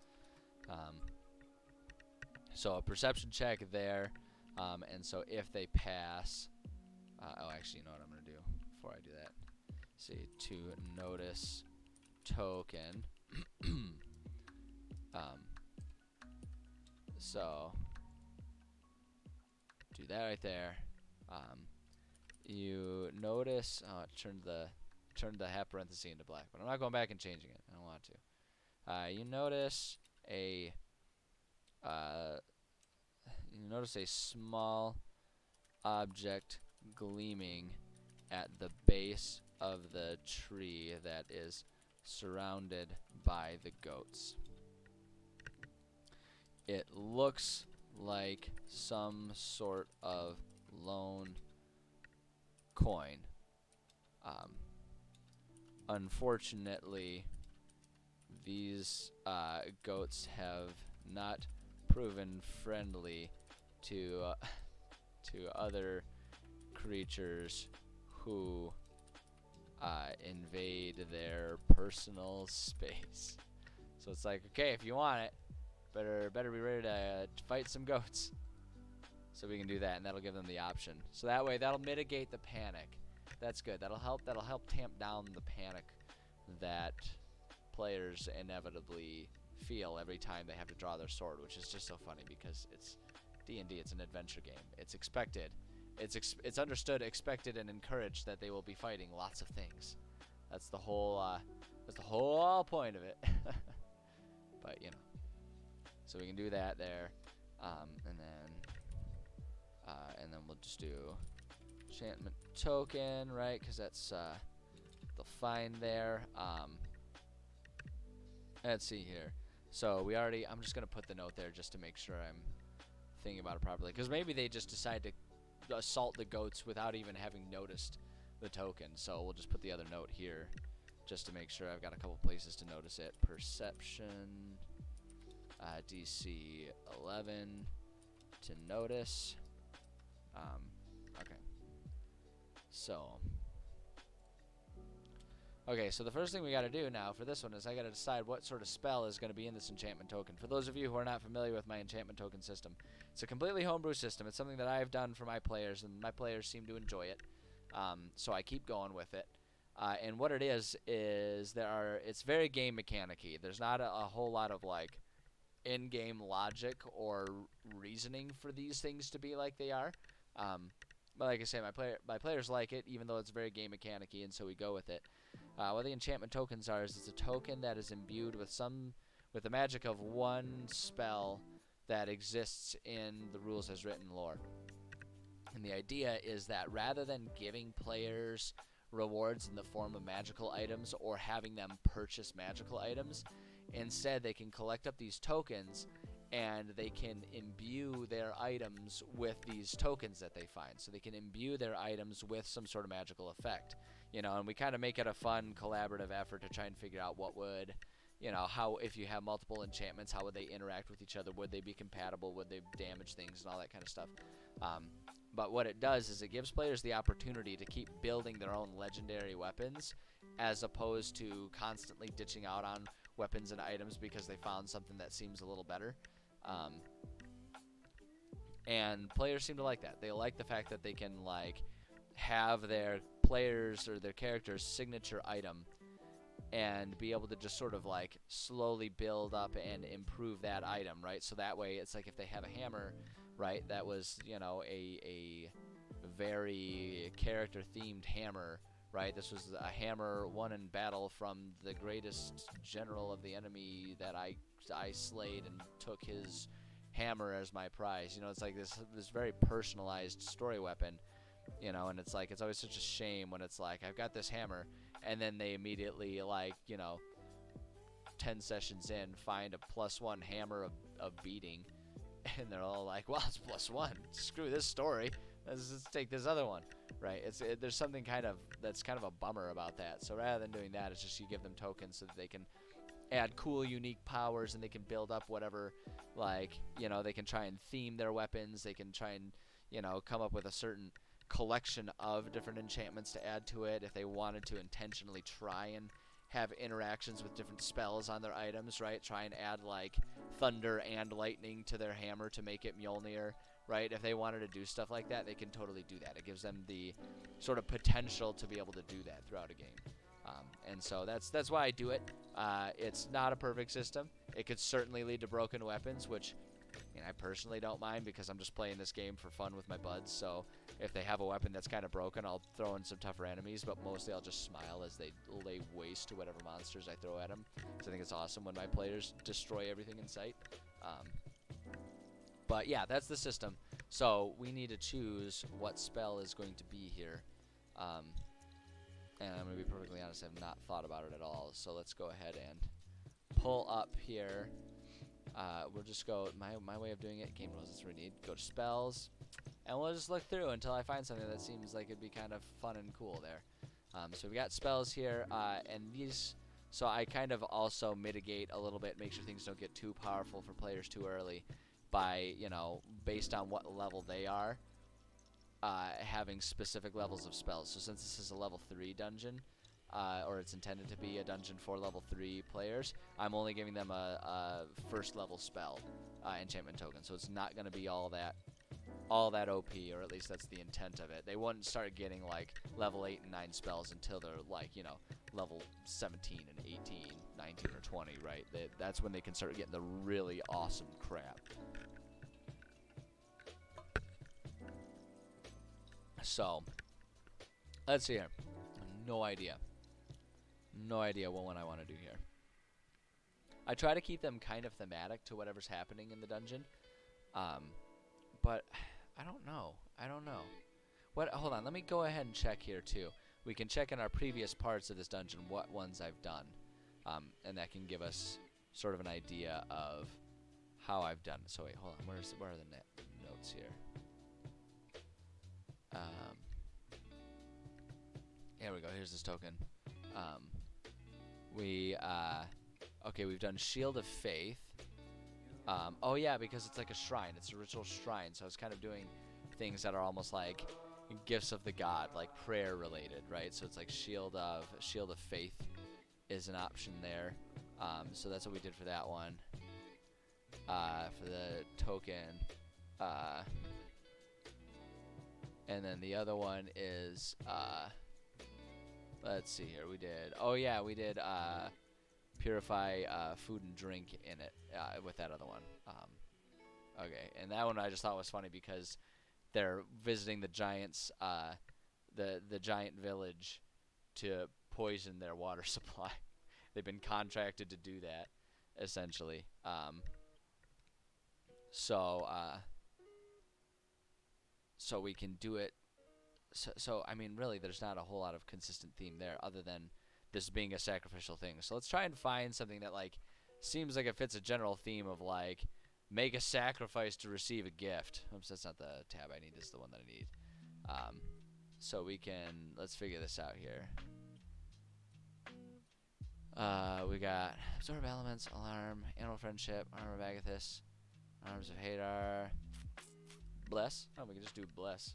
So a perception check there, and so if they pass, oh, actually, you know what I'm gonna do before I do that? See, to notice token. So do that right there. You notice, oh, it turned the half parenthesis into black, but I'm not going back and changing it. I don't want to. You notice a small object gleaming at the base of the tree that is surrounded by the goats. It looks like some sort of lone coin. Unfortunately, these goats have not proven friendly to other creatures who invade their personal space. So it's like, okay, if you want it, better be ready to fight some goats. So we can do that, and that'll give them the option. So that way, that'll mitigate the panic. That's good. That'll help tamp down the panic that players inevitably feel every time they have to draw their sword, which is just so funny because it's D&D. It's an adventure game. It's expected, it's understood, expected, and encouraged that they will be fighting lots of things. That's the whole point of it. But you know, so we can do that there, and then we'll just do enchantment token, right? Because that's the find there. Let's see here. So I'm just gonna put the note there just to make sure I'm thinking about it properly. Because maybe they just decide to assault the goats without even having noticed the token. So we'll just put the other note here just to make sure. I've got a couple places to notice it. Perception, DC 11 to notice. Okay. So the first thing we got to do now for this one is I got to decide what sort of spell is going to be in this enchantment token. For those of you who are not familiar with my enchantment token system, it's a completely homebrew system. It's something that I have done for my players, and my players seem to enjoy it. So I keep going with it. And what it is it's very game mechanic-y. There's not a whole lot of like in-game logic or reasoning for these things to be like they are. But like I say, my players like it, even though it's very game mechanic-y, and so we go with it. What the enchantment tokens are is it's a token that is imbued with the magic of one spell that exists in the rules as written lore. And the idea is that rather than giving players rewards in the form of magical items or having them purchase magical items, instead they can collect up these tokens and they can imbue their items with these tokens that they find. So they can imbue their items with some sort of magical effect. And we kind of make it a fun collaborative effort to try and figure out what would, how, if you have multiple enchantments, how would they interact with each other? Would they be compatible? Would they damage things and all that kind of stuff? But what it does is it gives players the opportunity to keep building their own legendary weapons as opposed to constantly ditching out on weapons and items because they found something that seems a little better. And players seem to like that. They like the fact that they can like have their players or their character's signature item and be able to just sort of like slowly build up and improve that item, right? So that way it's like if they have a hammer, right, that was, a very character themed hammer, right? This was a hammer won in battle from the greatest general of the enemy that I slayed and took his hammer as my prize. It's like this very personalized story weapon. And it's like, it's always such a shame when it's like, I've got this hammer, and then they immediately, like, 10 sessions in, find a +1 hammer of beating, and they're all like, well, it's +1. Screw this story. Let's take this other one, right? There's something that's kind of a bummer about that. So rather than doing that, it's just you give them tokens so that they can add cool, unique powers, and they can build up whatever, like, they can try and theme their weapons. They can try and, come up with a certain collection of different enchantments to add to it if they wanted to intentionally try and have interactions with different spells on their items, right? Try and add like thunder and lightning to their hammer to make it Mjolnir, right? If they wanted to do stuff like that, they can totally do that. It gives them the sort of potential to be able to do that throughout a game. And so that's why I do it. It's not a perfect system. It could certainly lead to broken weapons, which I personally don't mind because I'm just playing this game for fun with my buds. So if they have a weapon that's kind of broken, I'll throw in some tougher enemies, but mostly I'll just smile as they lay waste to whatever monsters I throw at them. Because I think it's awesome when my players destroy everything in sight. But yeah, that's the system. So we need to choose what spell is going to be here. And I'm going to be perfectly honest, I've not thought about it at all. So let's go ahead and pull up here. We'll just go, my way of doing it, game rules, that's what we need. Go to spells, and we'll just look through until I find something that seems like it'd be kind of fun and cool there. So we got spells here, and these, so I kind of also mitigate a little bit, make sure things don't get too powerful for players too early by, based on what level they are, having specific levels of spells. So since this is a level 3 dungeon, or it's intended to be a dungeon for level 3 players, I'm only giving them a first level spell enchantment token. So it's not going to be all that OP, or at least that's the intent of it. They wouldn't start getting like level 8 and 9 spells until they're like, level 17 and 18, 19 or 20, right? That's when they can start getting the really awesome crap. So, let's see here. No idea. No idea what one I want to do here. I try to keep them kind of thematic to whatever's happening in the dungeon. But I don't know. I don't know. Hold on, let me go ahead and check here too. We can check in our previous parts of this dungeon what ones I've done. And that can give us sort of an idea of how I've done. So wait, hold on. Where are the notes here? Here we go. Here's this token. Okay, we've done Shield of Faith. Oh yeah, because it's like a shrine. It's a ritual shrine, so it's kind of doing things that are almost like gifts of the god, like prayer related, right? So it's like Shield of Faith is an option there. So that's what we did for that one. For the token. And then the other one is let's see here. We did purify food and drink in it with that other one. Okay, and that one I just thought was funny because they're visiting the giants, the giant village, to poison their water supply. They've been contracted to do that, essentially. So we can do it. So I mean, really, there's not a whole lot of consistent theme there, other than this being a sacrificial thing. So let's try and find something that like seems like it fits a general theme of like make a sacrifice to receive a gift. Oops, that's not the tab I need. This is the one that I need. So let's figure this out here. We got Absorb Elements, Alarm, Animal Friendship, Armor of Agathis, Arms of Hadar, Bless. Oh, we can just do Bless.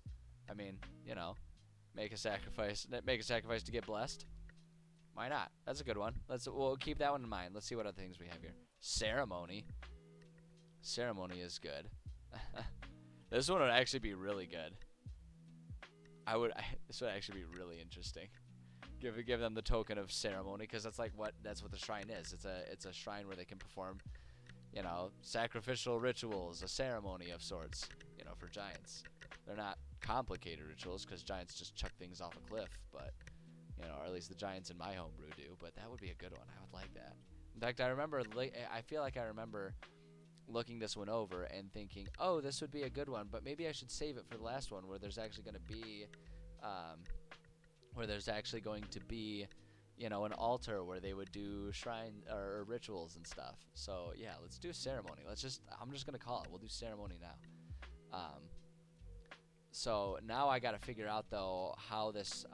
I mean, you know, make a sacrifice to get blessed. Why not? That's a good one. We'll keep that one in mind. Let's see what other things we have here. Ceremony. Ceremony is good. This one would actually be really good. This would actually be really interesting. Give them the token of ceremony, because that's what the shrine is. It's a shrine where they can perform, you know, sacrificial rituals, a ceremony of sorts, you know, for giants. They're not complicated rituals because giants just chuck things off a cliff, but you know, or at least the giants in my homebrew do. But that would be a good one. I would like that. In fact, I feel like I remember looking this one over and thinking, oh, this would be a good one, but maybe I should save it for the last one where there's actually going to be, you know, an altar where they would do shrine or rituals and stuff. So yeah, let's do ceremony. I'm just gonna call it. We'll do ceremony now. So now I gotta figure out though how this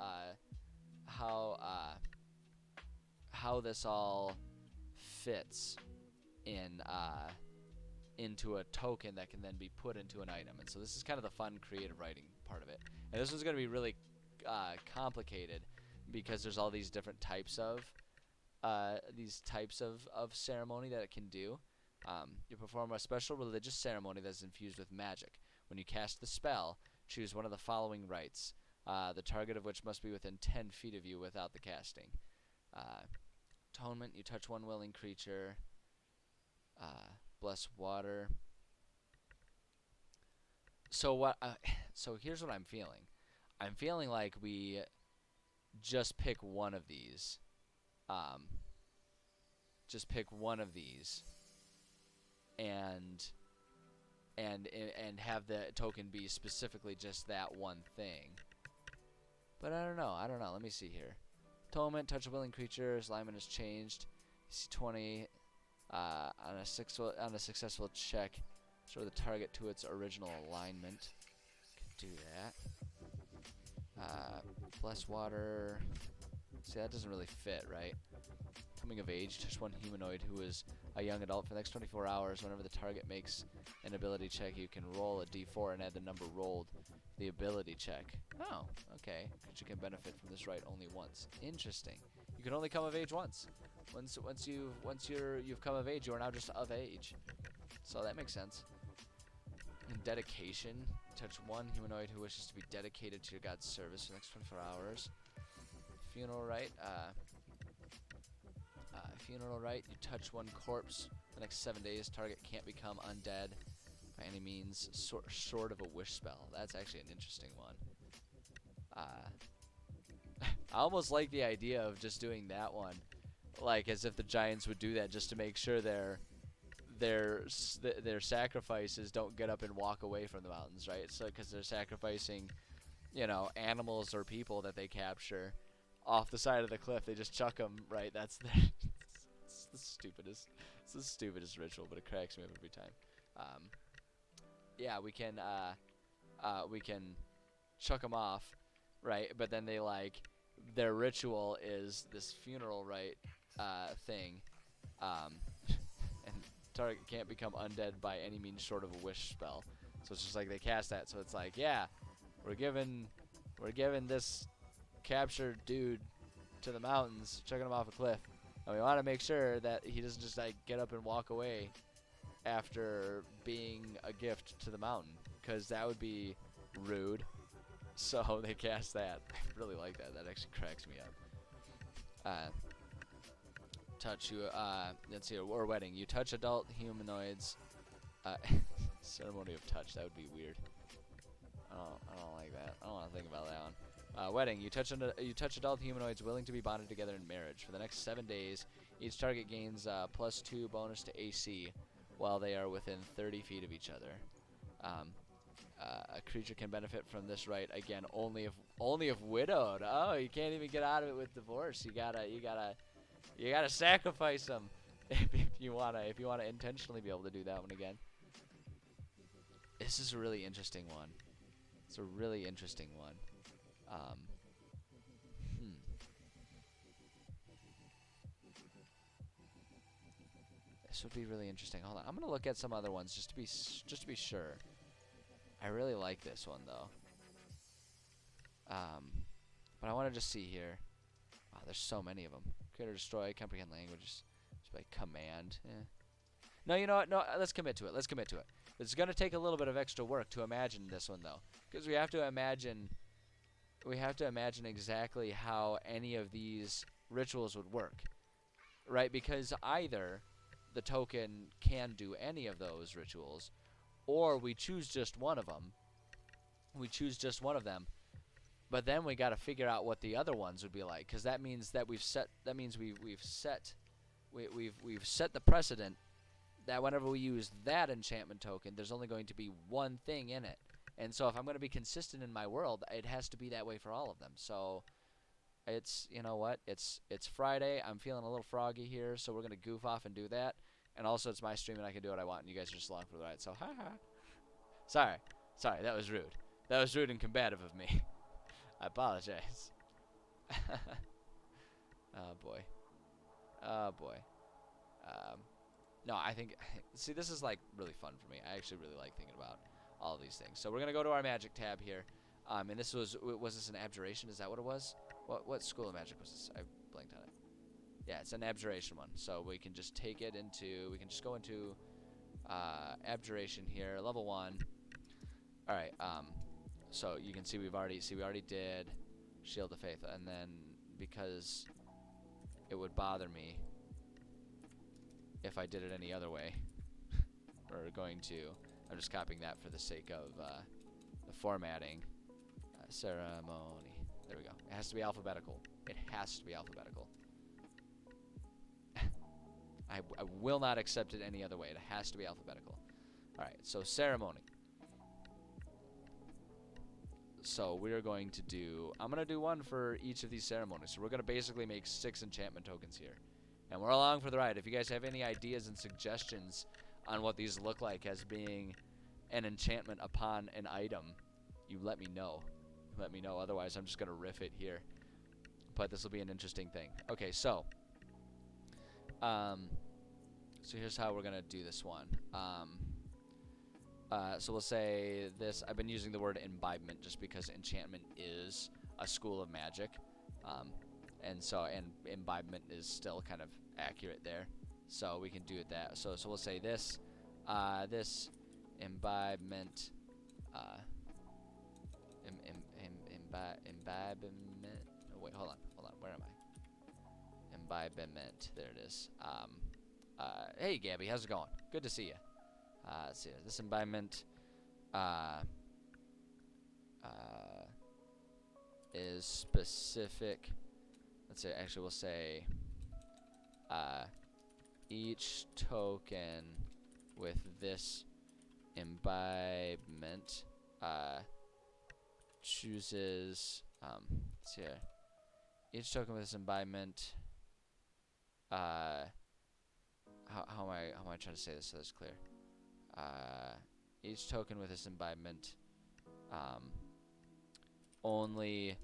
all fits into a token that can then be put into an item. And so this is kind of the fun creative writing part of it. And this one's gonna be really complicated because there's all these different types of ceremony that it can do. You perform a special religious ceremony that is infused with magic. When you cast the spell, choose one of the following rites, the target of which must be within 10 feet of you without the casting. Atonement, you touch one willing creature. Bless water. So here's what I'm feeling. I'm feeling like we just pick one of these. Just pick one of these. And have the token be specifically just that one thing. But I don't know. Let me see here. Atonement, touch a willing creature. His alignment is changed. DC 20 on a successful check. Restore the target to its original alignment. Could do that. Bless water. See, that doesn't really fit, right? Coming of age, touch one humanoid who is a young adult for the next 24 hours. Whenever the target makes an ability check, you can roll a d4 and add the number rolled to the ability check. Oh, okay. Creature can benefit from this right only once. Interesting. You can only come of age once. Once you've come of age, you are now just of age. So that makes sense. And dedication. Touch one humanoid who wishes to be dedicated to your god's service for the next 24 hours. Funeral rite. Funeral rite. You touch one corpse for the next 7 days. Target can't become undead by any means. Short of a wish spell. That's actually an interesting one. I almost like the idea of just doing that one, like as if the Giants would do that just to make sure their sacrifices don't get up and walk away from the mountains, right? So because they're sacrificing, animals or people that they capture off the side of the cliff, they just chuck them, right? That's it's the stupidest. It's the stupidest ritual, but it cracks me up every time. Yeah, we can chuck them off, right? But then they their ritual is this funeral rite thing, and target can't become undead by any means short of a wish spell. So it's just like they cast that. So it's like, yeah, we're giving this captured dude to the mountains, chucking him off a cliff, and we want to make sure that he doesn't just get up and walk away after being a gift to the mountain, because that would be rude. So they cast that. I really like that. That actually cracks me up. Touch you. Let's see. Or wedding. You touch adult humanoids. Ceremony of touch. That would be weird. I don't like that. I don't want to think about that one. Wedding. You touch adult humanoids willing to be bonded together in marriage. For the next 7 days, each target gains +2 bonus to AC while they are within 30 feet of each other. A creature can benefit from this right again only if widowed. Oh, you can't even get out of it with divorce. You gotta sacrifice them if you wanna intentionally be able to do that one again. This is a really interesting one. It's a really interesting one. This would be really interesting. Hold on, I'm gonna look at some other ones just to be sure. I really like this one though. But I want to just see here. Wow, there's so many of them. Create or destroy, comprehend languages, just by command. No, you know what? No, let's commit to it. It's gonna take a little bit of extra work to imagine this one though, because we have to imagine exactly how any of these rituals would work, right? Because either the token can do any of those rituals, or we choose just one of them. But then we got to figure out what the other ones would be like, because that means that we've set the precedent that whenever we use that enchantment token, there's only going to be one thing in it. And so if I'm going to be consistent in my world, it has to be that way for all of them. So it's, you know what? It's Friday. I'm feeling a little froggy here, so we're going to goof off and do that. And also it's my stream and I can do what I want, and you guys are just along for the ride. So ha. Sorry, that was rude. That was rude and combative of me. I apologize. Oh boy. No, I think, see, this is really fun for me. I actually really like thinking about all of these things. So we're gonna go to our magic tab here, and this was this an abjuration? Is that what it was? What school of magic was this? I blanked on it. Yeah, it's an abjuration one. So we can just take it into, we can just go into abjuration here, level 1. All right. So you can see we already did Shield of Faith, and then because it would bother me if I did it any other way, I'm just copying that for the sake of the formatting. Ceremony. There we go. It has to be alphabetical. I will not accept it any other way. It has to be alphabetical. All right. So ceremony. So we're going to do, I'm going to do one for each of these ceremonies. So we're going to basically make 6 enchantment tokens here. And we're along for the ride. If you guys have any ideas and suggestions on what these look like as being an enchantment upon an item, you let me know. Otherwise, I'm just going to riff it here. But this will be an interesting thing. Okay, so here's how we're going to do this one. So we'll say this. I've been using the word imbibement just because enchantment is a school of magic, and imbibement is still kind of accurate there. So we can do it that. So we'll say this, this imbibement, imbibement. Oh, wait, hold on. Where am I? Imbibement. There it is. Hey, Gabby, how's it going? Good to see you. Let's see, this imbibement, is specific. Let's say, actually, we'll say each token with this imbibement chooses. Let's see here. Each token with this imbibement. How am I trying to say this so that's clear? Each token with this imbibement only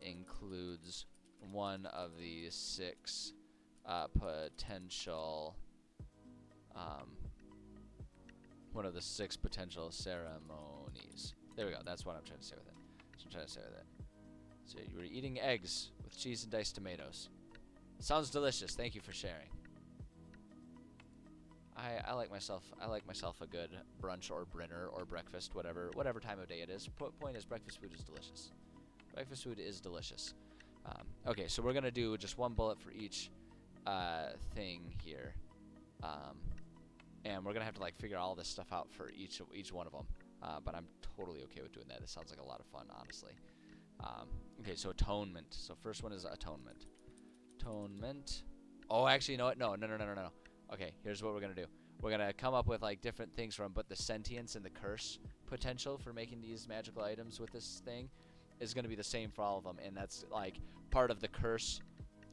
includes one of the 6 potential ceremonies. There we go. That's what I'm trying to say with it. So you were eating eggs with cheese and diced tomatoes. Sounds delicious. Thank you for sharing. I like myself a good brunch or dinner or breakfast, whatever time of day it is. Point is, breakfast food is delicious. Breakfast food is delicious. Okay, so we're gonna do just one bullet for each thing here, and we're gonna have to like figure all this stuff out for each one of them. But I'm totally okay with doing that. This sounds like a lot of fun, honestly. Okay, so atonement. So first one is atonement. Atonement. Oh, actually, you know what? No. Okay, here's what we're gonna do. We're gonna come up with like different things from, but the sentience and the curse potential for making these magical items with this thing is gonna be the same for all of them, and that's like part of the curse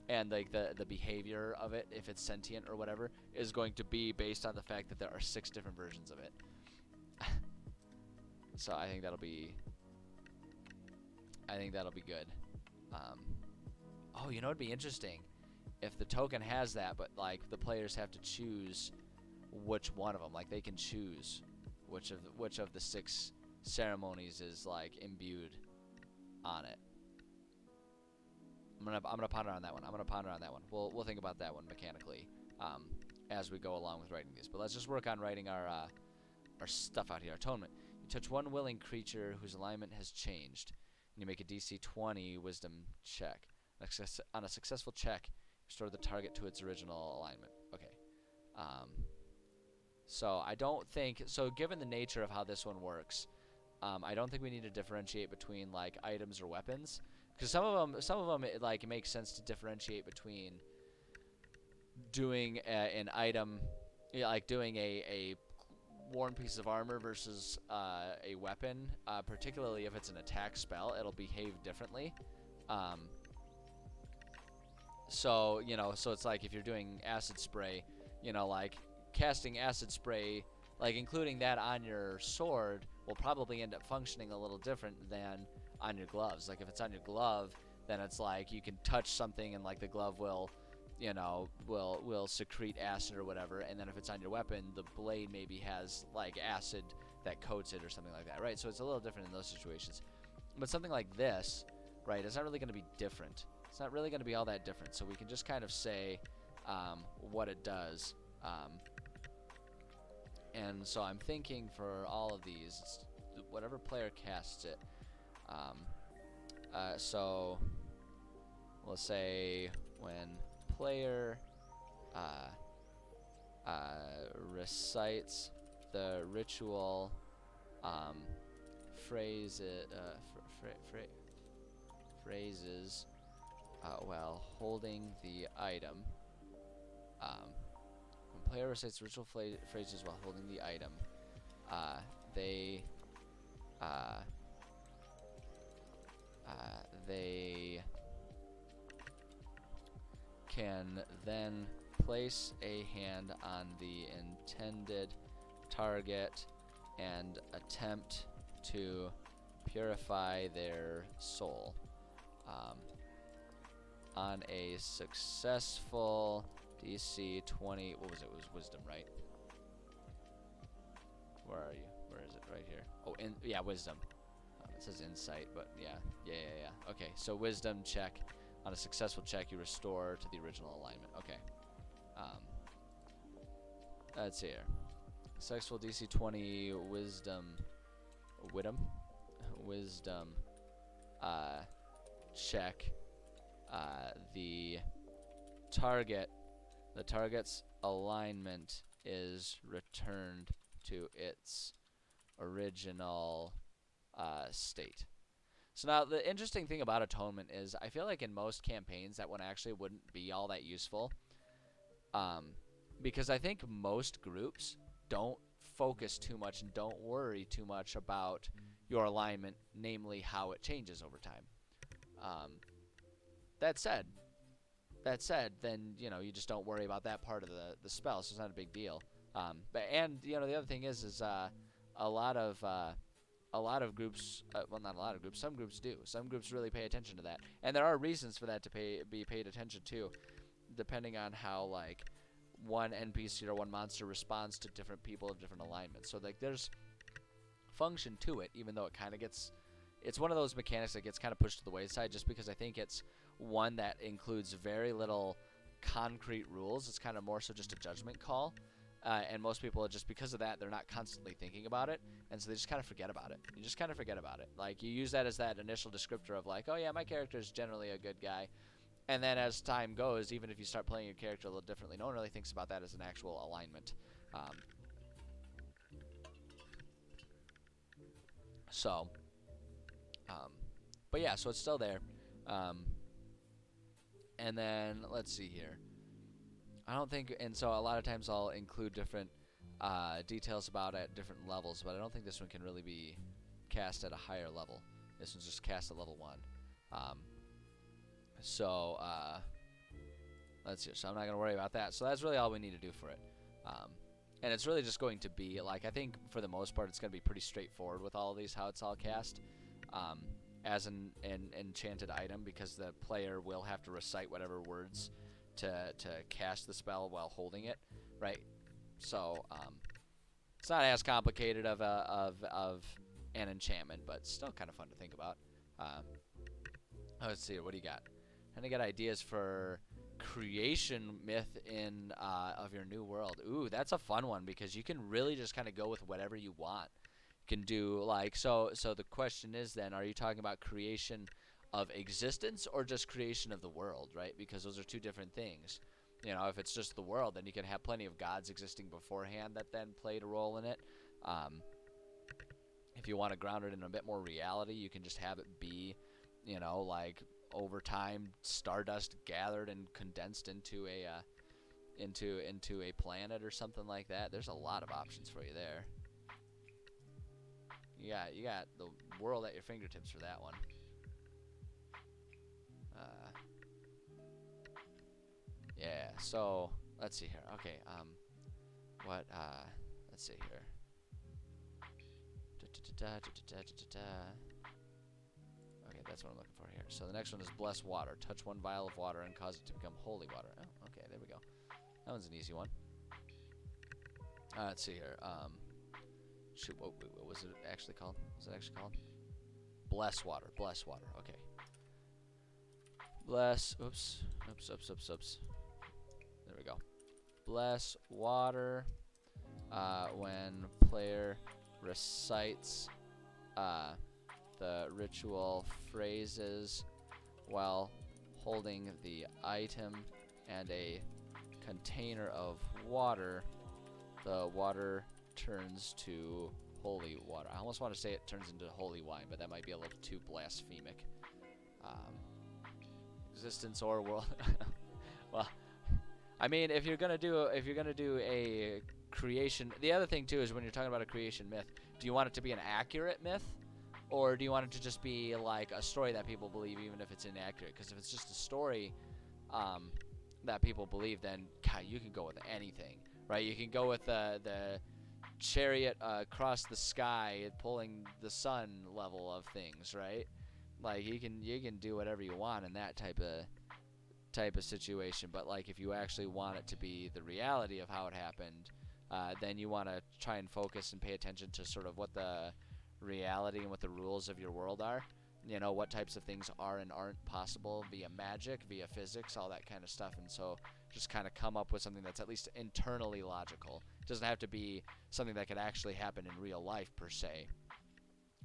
and like the behavior of it, if it's sentient or whatever, is going to be based on the fact that there are 6 different versions of it. So I think that'll be good. Oh, you know what'd be interesting? If the token has that, but like the players have to choose which one of them. Like they can choose which of the 6 ceremonies is like imbued on it. I'm gonna ponder on that one. We'll think about that one mechanically as we go along with writing these. But let's just work on writing our stuff out here. Atonement. You touch one willing creature whose alignment has changed, and you make a DC 20 Wisdom check. On a successful check, restore the target to its original alignment. Okay. So I don't think so. Given the nature of how this one works, I don't think we need to differentiate between like items or weapons, because some of them it makes sense to differentiate between doing an item, like doing a worn piece of armor versus a weapon, particularly if it's an attack spell. It'll behave differently. So it's like if you're doing acid spray, like casting acid spray, like including that on your sword will probably end up functioning a little different than on your gloves. Like if it's on your glove, then it's like you can touch something and like the glove will secrete acid or whatever, and then if it's on your weapon, the blade maybe has like acid that coats it or something like that, right? So it's a little different in those situations. But something like this, right, it's not really going to be different. It's not really going to be all that different. So we can just kind of say what it does. And so I'm thinking for all of these, it's whatever player casts it. So we'll say when player recites the ritual phrases while holding the item. When player recites ritual phrases while holding the item, they can then place a hand on the intended target and attempt to purify their soul. On a successful DC 20, what was it? It was wisdom, right? Where are you? Where is it? Right here. Oh, yeah, wisdom. It says insight, but yeah. Okay, so wisdom check. On a successful check, you restore to the original alignment. Okay. Let's see here. Successful DC 20 wisdom check. The target's alignment is returned to its original state. So now the interesting thing about atonement is I feel like in most campaigns that one actually wouldn't be all that useful, because I think most groups don't focus too much and don't worry too much about your alignment, namely how it changes over time. Um, that said, then you just don't worry about that part of the spell, so it's not a big deal. And the other thing is a lot of groups, well, not a lot of groups, some groups do. Some groups really pay attention to that, and there are reasons for that to be paid attention to, depending on how like one NPC or one monster responds to different people of different alignments. So like there's function to it, even though it's one of those mechanics that gets kind of pushed to the wayside, just because I think it's one that includes very little concrete rules. It's kind of more so just a judgment call. And most people, just because of that, they're not constantly thinking about it, and so they just kind of forget about it. You just kind of forget about it. Like, you use that as that initial descriptor of like, oh yeah, my character is generally a good guy. And then as time goes, even if you start playing your character a little differently, no one really thinks about that as an actual alignment. But yeah, so it's still there. And then, let's see here. I don't think, and so a lot of times I'll include different details about it at different levels, but I don't think this one can really be cast at a higher level. This one's just cast at level 1. Let's see. So I'm not going to worry about that. So that's really all we need to do for it. And it's really just going to be, like, I think for the most part it's going to be pretty straightforward with all of these, how it's all cast. As an enchanted item, because the player will have to recite whatever words to cast the spell while holding it, right? So it's not as complicated of an enchantment, but still kind of fun to think about. Let's see, what do you got? Trying to get ideas for creation myth in of your new world. Ooh, that's a fun one, because you can really just kind of go with whatever you want. You can do like so the question is then, are you talking about creation of existence or just creation of the world, right? Because those are two different things. If it's just the world, then you can have plenty of gods existing beforehand that then played a role in it. If you want to ground it in a bit more reality, you can just have it be, like over time, stardust gathered and condensed into a planet or something like that. There's a lot of options for you there. You got the world at your fingertips for that one. Yeah, so let's see here. Okay, let's see here. Okay, that's what I'm looking for here. So the next one is bless water. Touch one vial of water and cause it to become holy water. Oh, okay, there we go. That one's an easy one. Let's see here. Shoot, what was it actually called? Was it actually called? Bless water. Bless water. Okay. Bless. Oops. There we go. Bless water. When player recites the ritual phrases while holding the item and a container of water, the water turns to holy water. I almost want to say it turns into holy wine, but that might be a little too blasphemic. Existence or world. Well, I mean, if you're gonna do a creation, the other thing too is when you're talking about a creation myth, do you want it to be an accurate myth, or do you want it to just be like a story that people believe even if it's inaccurate? Because if it's just a story that people believe, then God, you can go with anything, right? You can go with the chariot across the sky pulling the sun level of things, right? Like you can do whatever you want in that type of situation. But like if you actually want it to be the reality of how it happened, then you want to try and focus and pay attention to sort of what the reality and what the rules of your world are. What types of things are and aren't possible via magic, via physics, all that kind of stuff. And so just kind of come up with something that's at least internally logical. It doesn't have to be something that could actually happen in real life per se,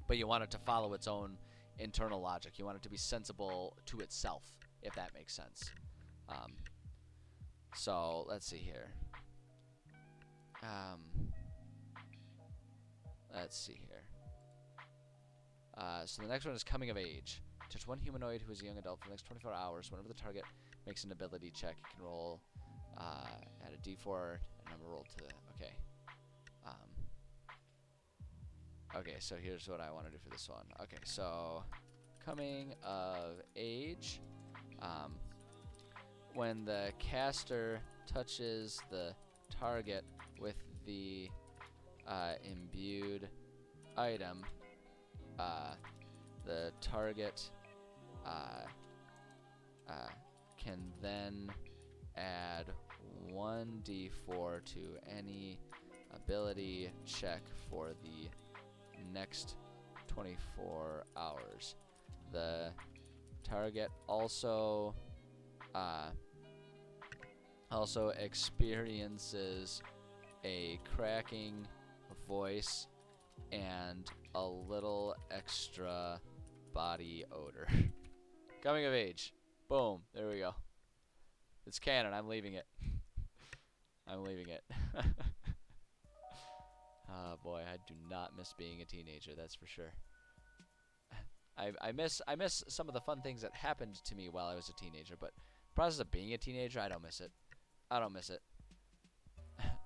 but you want it to follow its own internal logic. You want it to be sensible to itself, if that makes sense. So let's see here. Let's see here. So the next one is coming of age. Touch one humanoid who is a young adult for the next 24 hours. Whenever the target makes an ability check, you can roll add a d4 and number roll to the. Okay. Okay, so here's what I want to do for this one. Okay, so coming of age. When the caster touches the target with the imbued item, the target can then add 1d4 to any ability check for the next 24 hours. The target also experiences a cracking voice and a little extra body odor. Coming of age. Boom. There we go. It's canon. I'm leaving it. I'm leaving it. Oh boy, I do not miss being a teenager, that's for sure. I miss some of the fun things that happened to me while I was a teenager, but the process of being a teenager, I don't miss it. I don't miss it.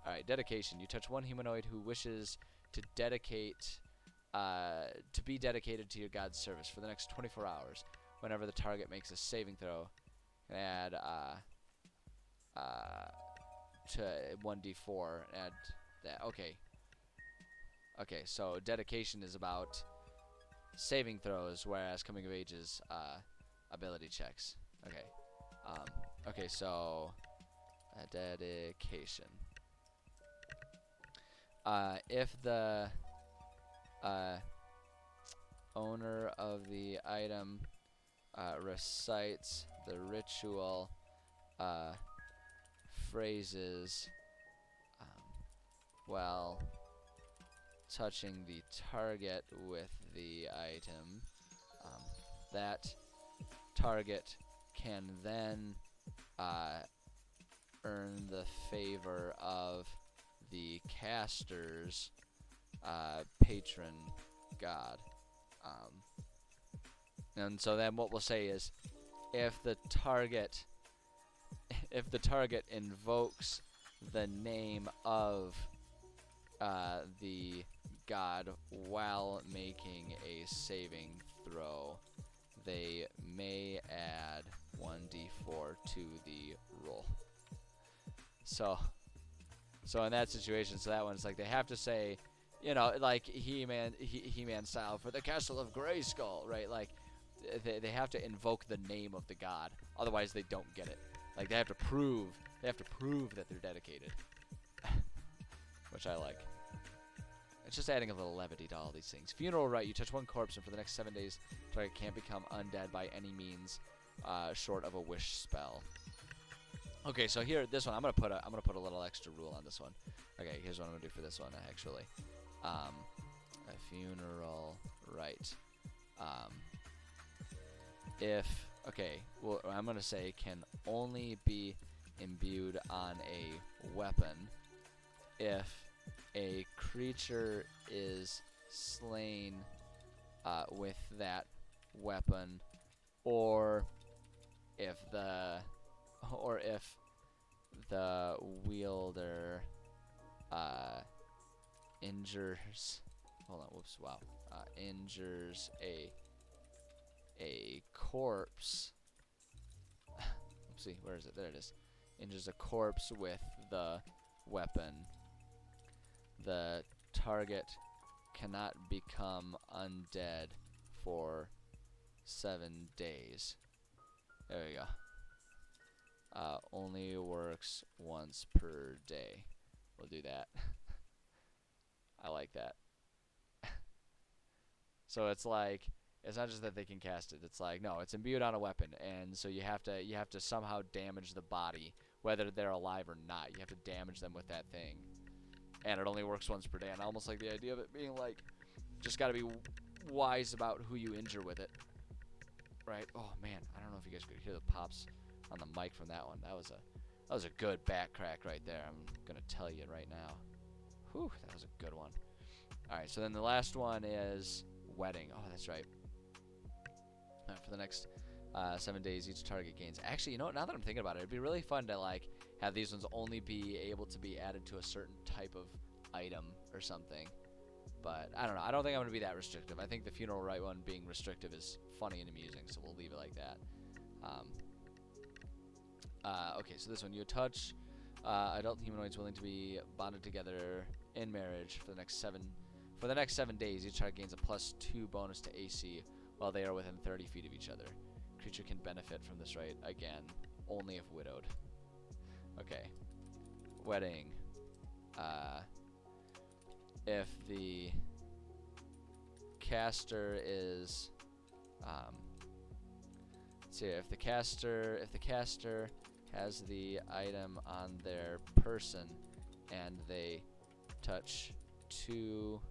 Alright, dedication. You touch one humanoid who wishes to dedicate to be dedicated to your god's service for the next 24 hours. Whenever the target makes a saving throw, you can add to 1d4 and add that. Okay. Okay, so dedication is about saving throws, whereas coming of age is ability checks. Okay. Okay, so dedication. If the owner of the item recites the ritual phrases while touching the target with the item, that target can then earn the favor of the caster's patron god. And so then what we'll say is, if the target invokes the name of the god while making a saving throw, they may add 1d4 to the roll. So in that situation, so that one's like they have to say, you know, like He-Man style, for the castle of Grayskull, right? Like they have to invoke the name of the god, otherwise they don't get it. Like they have to prove that they're dedicated, which I like. It's just adding a little levity to all these things. Funeral rite. You touch one corpse, and for the next 7 days, the target can't become undead by any means short of a wish spell. Okay, so here, this one, I'm gonna put a little extra rule on this one. Okay, here's what I'm gonna do for this one actually. A funeral rite. I'm gonna say can only be imbued on a weapon if a creature is slain with that weapon, or if the wielder injures. Hold on. Whoops. Wow. Injures a corpse. Oopsie. Where is it? There it is. Injures a corpse with the weapon. The target cannot become undead for 7 days. There we go. Only works once per day. We'll do that. I like that. So it's like, it's not just that they can cast it. It's like, no, it's imbued on a weapon, and so you have to somehow damage the body, whether they're alive or not. You have to damage them with that thing, and it only works once per day. And I almost like the idea of it being like, just got to be wise about who you injure with it, right? Oh man, I don't know if you guys could hear the pops on the mic from that one. That was a good back crack right there. I'm gonna tell you right now. Whew, that was a good one. All right, so then the last one is wedding. Oh, that's right. For the next 7 days, each target gains. Actually, you know what? Now that I'm thinking about it, it'd be really fun to like have these ones only be able to be added to a certain type of item or something. But I don't know. I don't think I'm going to be that restrictive. I think the funeral rite one being restrictive is funny and amusing, so we'll leave it like that. Okay, so this one. You touch adult humanoids willing to be bonded together in marriage for the next 7 days. Each target gains a +2 bonus to AC while they are within 30 feet of each other. Creature can benefit from this rite, again, only if widowed. Okay. Wedding. If the caster is let's see, if the caster has the item on their person and they touch 2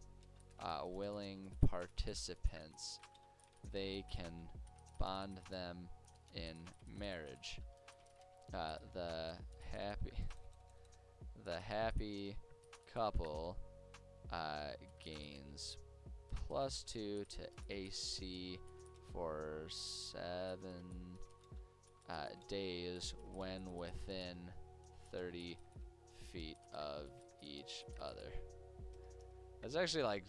willing participants, they can bond them in marriage. The happy couple gains +2 to AC for 7 days when within 30 feet of each other. That's actually like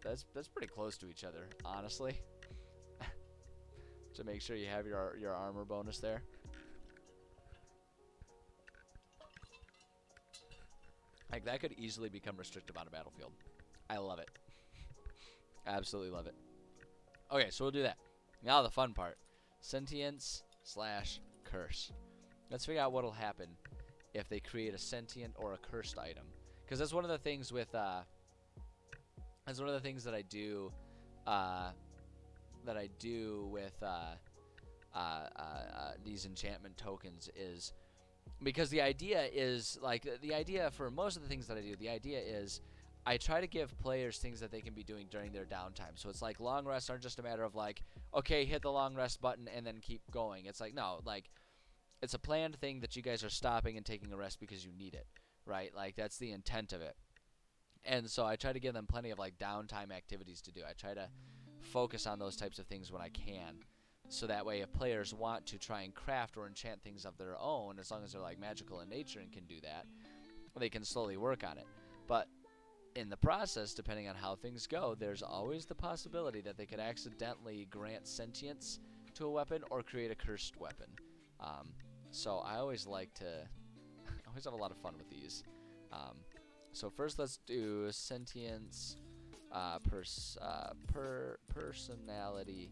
that's pretty close to each other, honestly. To make sure you have your armor bonus there. Like, that could easily become restrictive on a battlefield. I love it. Absolutely love it. Okay, so we'll do that. Now the fun part. Sentience/curse. Let's figure out what'll happen if they create a sentient or a cursed item. Because that's one of the things with that's one of the things that I do with these enchantment tokens is, because the idea is, like, the idea for most of the things that I do, the idea is I try to give players things that they can be doing during their downtime. So it's like long rests aren't just a matter of like, okay, hit the long rest button and then keep going. It's like, no, like, it's a planned thing that you guys are stopping and taking a rest because you need it, right? Like, that's the intent of it. And so I try to give them plenty of like downtime activities to do. I try to focus on those types of things when I can. So that way, if players want to try and craft or enchant things of their own, as long as they're like magical in nature and can do that, they can slowly work on it. But in the process, depending on how things go, there's always the possibility that they could accidentally grant sentience to a weapon or create a cursed weapon. So I always like to, I always have a lot of fun with these. So first, let's do sentience, personality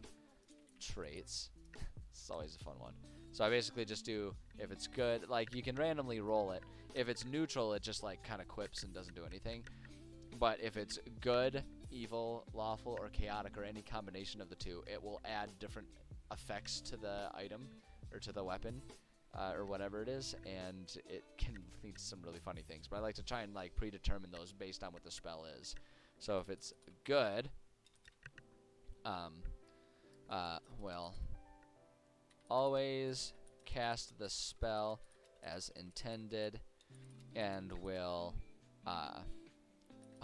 traits. This is always a fun one. So I basically just do, if it's good, like, you can randomly roll it. If it's neutral, it just like kind of quips and doesn't do anything. But if it's good, evil, lawful, or chaotic, or any combination of the two, it will add different effects to the item or to the weapon or whatever it is, and it can lead to some really funny things. But I like to try and like predetermine those based on what the spell is. So if it's good, well, always cast the spell as intended, and will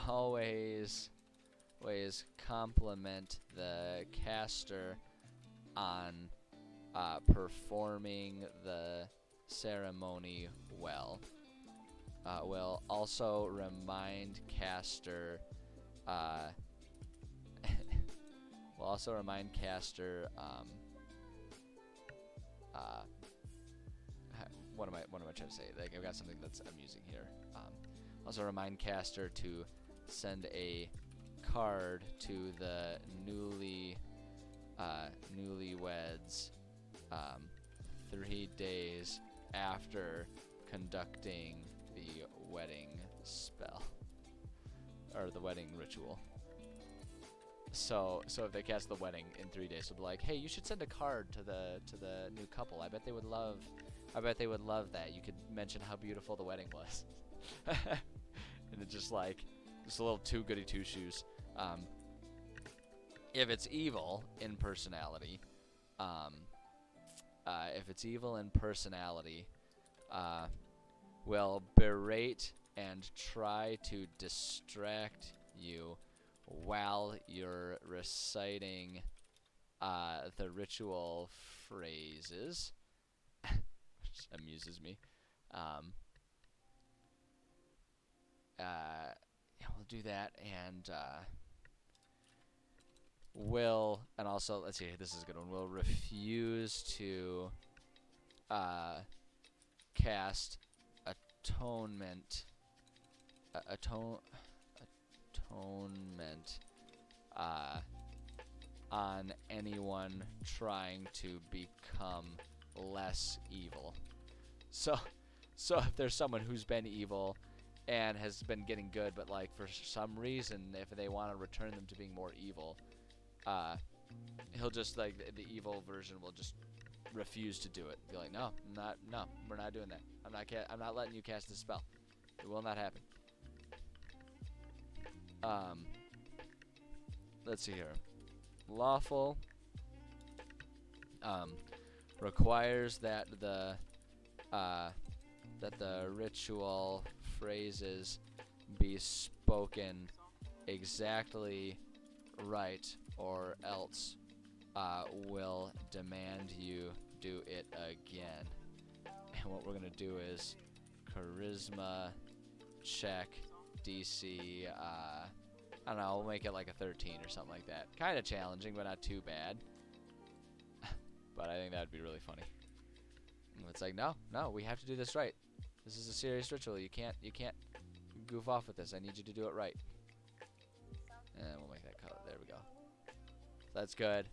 always compliment the caster on performing the ceremony well. Will also remind caster what am I trying to say? Like, I've got something that's amusing here. Also remind caster to send a card to the newlyweds 3 days after conducting the wedding spell or the wedding ritual. So if they cast the wedding in 3 days, they'll be like, hey, you should send a card to the new couple. I bet they would love that. You could mention how beautiful the wedding was. And it's just like, just a little too goody two shoes. If it's evil in personality, will berate and try to distract you while you're reciting the ritual phrases, which amuses me. Yeah, we'll do that, and and also, let's see, this is a good one. We'll refuse to cast atonement, atonement on anyone trying to become less evil. So if there's someone who's been evil and has been getting good, but like for some reason, if they want to return them to being more evil, he'll just like the evil version will just refuse to do it. Be like, no, we're not doing that. I'm not letting you cast this spell. It will not happen. Let's see here. Lawful requires that the ritual phrases be spoken exactly right, or else will demand you do it again. And what we're gonna do is charisma check DC. I don't know. We'll make it like a 13 or something like that. Kind of challenging, but not too bad. But I think that'd be really funny. It's like, no, we have to do this right. This is a serious ritual. You can't goof off with this. I need you to do it right. And we'll make that color. There we go. That's good.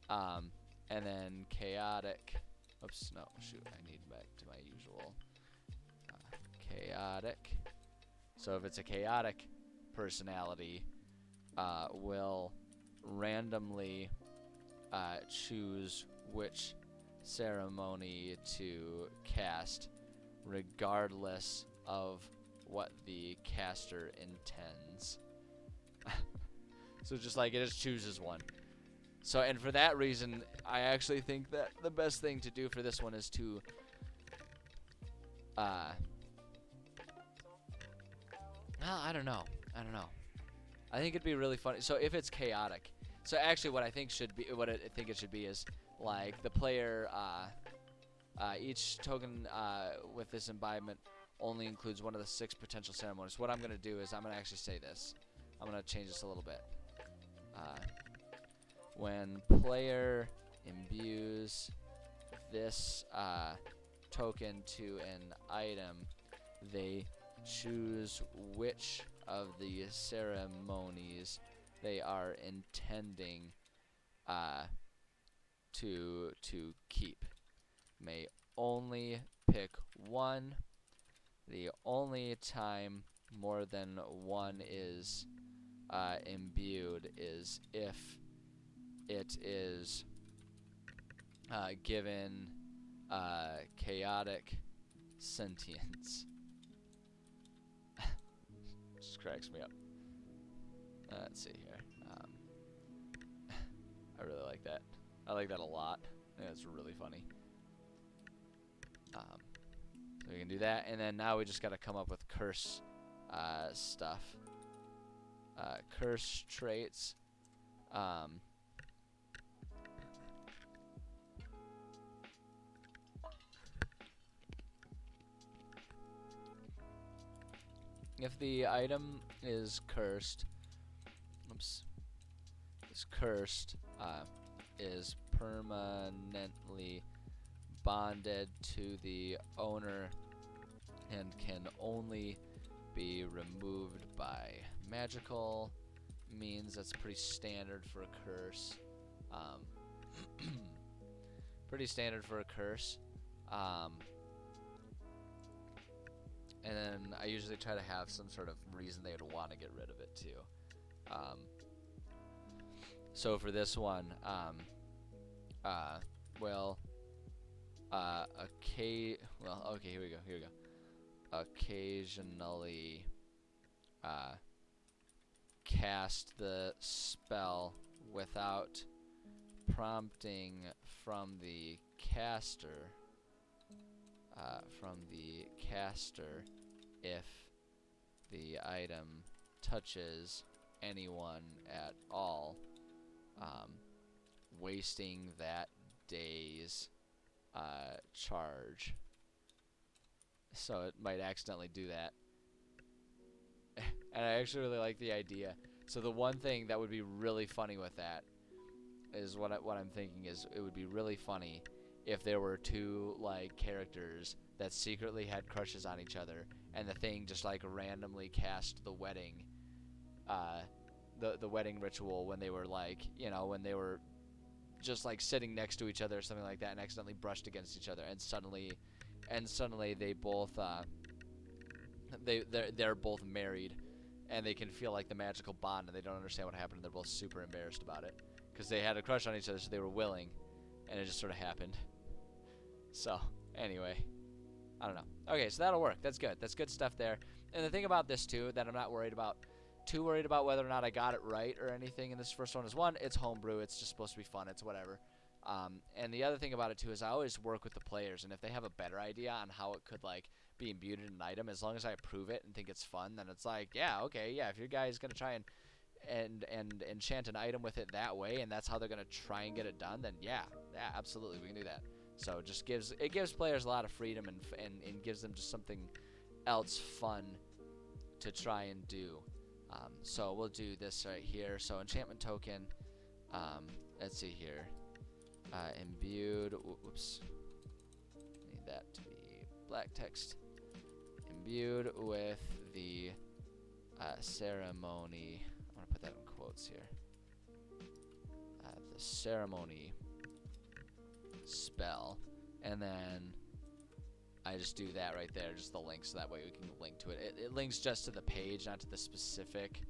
And then chaotic. Oops, no, shoot. I need back to my usual. Chaotic. So if it's a chaotic personality, will randomly choose which ceremony to cast, regardless of what the caster intends. So just like it just chooses one. So, and for that reason, I actually think that the best thing to do for this one is to I don't know. I think it'd be really funny. So if it's chaotic, so actually what I think it should be is like the player, each token with this imbibement only includes one of the 6 potential ceremonies. What I'm gonna do is I'm gonna actually say this. I'm gonna change this a little bit. When player imbues this token to an item, they choose which of the ceremonies they are intending to keep. May only pick one. The only time more than one is imbued is if it is given chaotic sentience. Just cracks me up. Let's see here. I really like that. I like that a lot. I think that's really funny. So we can do that, and then now we just got to come up with curse stuff. Curse traits. If the item is cursed, is permanently bonded to the owner and can only be removed by magical means. That's pretty standard for a curse. Pretty standard for a curse. And then I usually try to have some sort of reason they would want to get rid of it too. So for this one, okay, here we go. Occasionally, cast the spell without prompting from the caster. If the item touches anyone at all wasting that day's charge. So it might accidentally do that. And I actually really like the idea. So the one thing that would be really funny with that is what I'm thinking is it would be really funny if there were two like characters that secretly had crushes on each other, and the thing just like randomly cast the wedding, the wedding ritual when they were like, you know, when they were just like sitting next to each other or something like that, and accidentally brushed against each other, and suddenly they both they're both married, and they can feel like the magical bond, and they don't understand what happened, and they're both super embarrassed about it because they had a crush on each other, so they were willing, and it just sort of happened. So anyway, I don't know. Okay, so that'll work. That's good. That's good stuff there. And the thing about this too that I'm not too worried about whether or not I got it right or anything in this first one is, one, it's homebrew. It's just supposed to be fun. It's whatever. And the other thing about it too is I always work with the players, and if they have a better idea on how it could like be imbued in an item, as long as I approve it and think it's fun, then it's like, yeah, okay, yeah. If your guy is gonna try and enchant an item with it that way, and that's how they're gonna try and get it done, then yeah, absolutely, we can do that. So it just gives players a lot of freedom and gives them just something else fun to try and do. So we'll do this right here. So enchantment token. Let's see here. Imbued. Whoops. Need that to be black text. Imbued with the ceremony. I'm gonna put that in quotes here. The ceremony spell, and then I just do that right there, just the link, so that way we can link to it. It links just to the page, not to the specific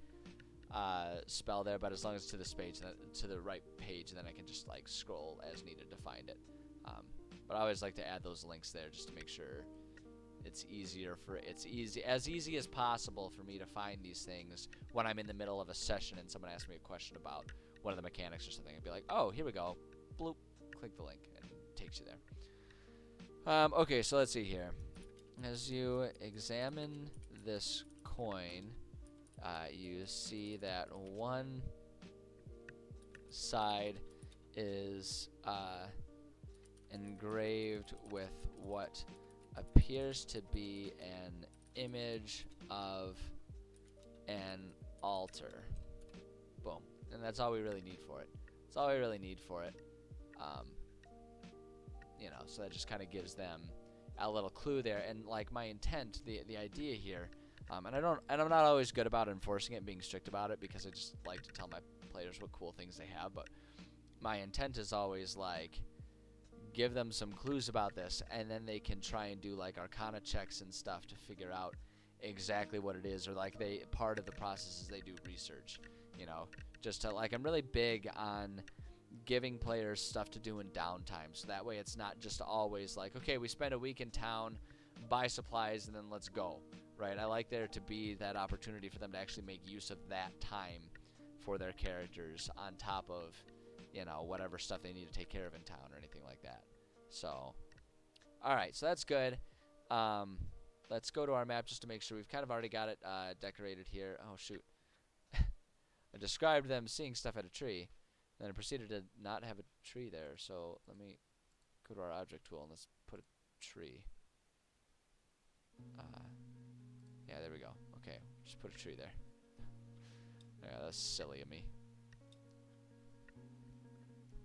spell there, but as long as it's to this page, to the right page, then I can just like scroll as needed to find it. But I always like to add those links there just to make sure it's as easy as possible for me to find these things when I'm in the middle of a session and someone asks me a question about one of the mechanics or something. I'd be like, oh, here we go, bloop, click the link, and it takes you there. Okay, so let's see here. As you examine this coin, you see that one side is engraved with what appears to be an image of an altar. Boom. And that's all we really need for it. That's all we really need for it. You know, so that just kind of gives them a little clue there. And like my intent, the idea here, and I'm not always good about enforcing it, being strict about it, because I just like to tell my players what cool things they have. But my intent is always like, give them some clues about this, and then they can try and do like arcana checks and stuff to figure out exactly what it is, or like part of the process is they do research, you know, just to like, I'm really big on giving players stuff to do in downtime, so that way it's not just always like, okay, we spend a week in town, buy supplies, and then let's go, right? I like there to be that opportunity for them to actually make use of that time for their characters on top of, you know, whatever stuff they need to take care of in town or anything like that. So, alright, so that's good. Let's go to our map just to make sure we've kind of already got it decorated here. Oh, shoot. I described them seeing stuff at a tree, then I proceeded to not have a tree there. So let me go to our object tool and let's put a tree. Yeah, there we go. Okay, just put a tree there. Yeah, that's silly of me.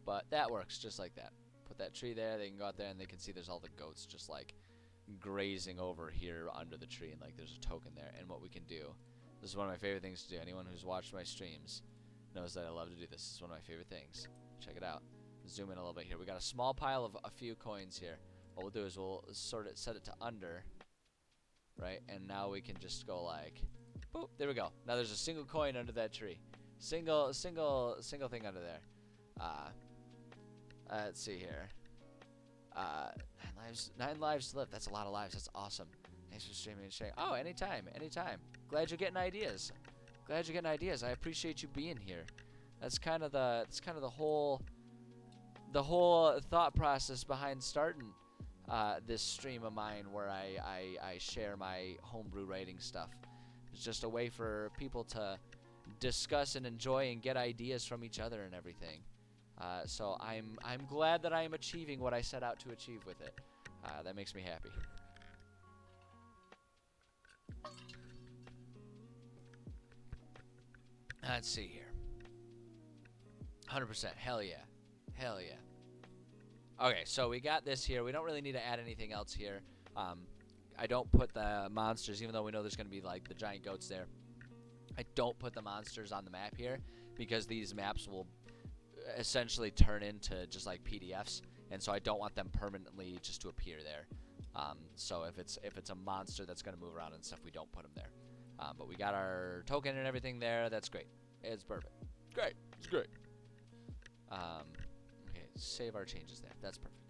But that works just like that. Put that tree there, they can go out there and they can see there's all the goats just like grazing over here under the tree, and like there's a token there. And what we can do, this is one of my favorite things to do. Anyone who's watched my streams knows that I love to do this. This is one of my favorite things. Check it out. Zoom in a little bit here. We got a small pile of a few coins here. What we'll do is we'll set it to under, right? And now we can just go like, boop, there we go. Now there's a single coin under that tree. Single thing under there. Let's see here. 9 lives to live. That's a lot of lives. That's awesome. Thanks for streaming and sharing. Oh, anytime. Glad you're getting ideas. I appreciate you being here. That's kind of the whole thought process behind starting this stream of mine, where I share my homebrew writing stuff. It's just a way for people to discuss and enjoy and get ideas from each other and everything. So I'm glad that I am achieving what I set out to achieve with it. That makes me happy. Let's see here. 100%. Hell yeah. Hell yeah. Okay, so we got this here. We don't really need to add anything else here. I don't put the monsters, even though we know there's going to be like the giant goats there. I don't put the monsters on the map here because these maps will essentially turn into just like PDFs, and so I don't want them permanently just to appear there. So if it's a monster that's going to move around and stuff, we don't put them there. But we got our token and everything there. That's great. It's perfect. Great. It's great. Okay, save our changes there. That's perfect.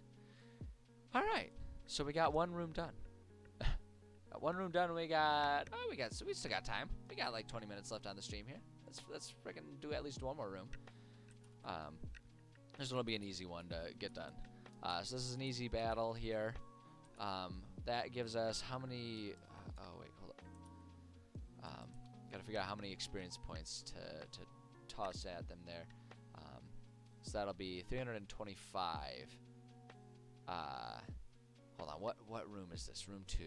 All right. So we got one room done. Got one room done. So we still got time. We got like 20 minutes left on the stream here. Let's freaking do at least one more room. This one will be an easy one to get done. So this is an easy battle here. That gives us how many? Oh wait, hold up. Got to figure out how many experience points to toss at them there. So that'll be 325. Hold on. What room is this? Room 2.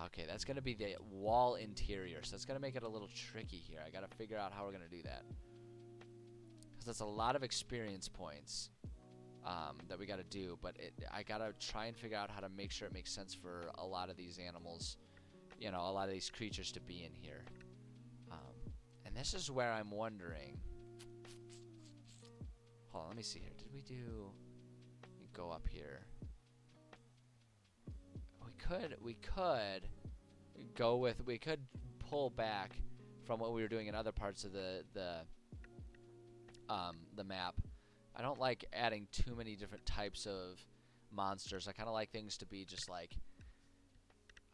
Okay, that's gonna be the wall interior. So that's gonna make it a little tricky here. I gotta figure out how we're gonna do that. Because that's a lot of experience points that we gotta do. But I gotta try and figure out how to make sure it makes sense for a lot of these animals, a lot of these creatures to be in here. And this is where I'm wondering. Hold on, let me see here. Did we do? Let me go up here. We could go with. We could pull back from what we were doing in other parts of the map. I don't like adding too many different types of monsters. I kind of like things to be just like.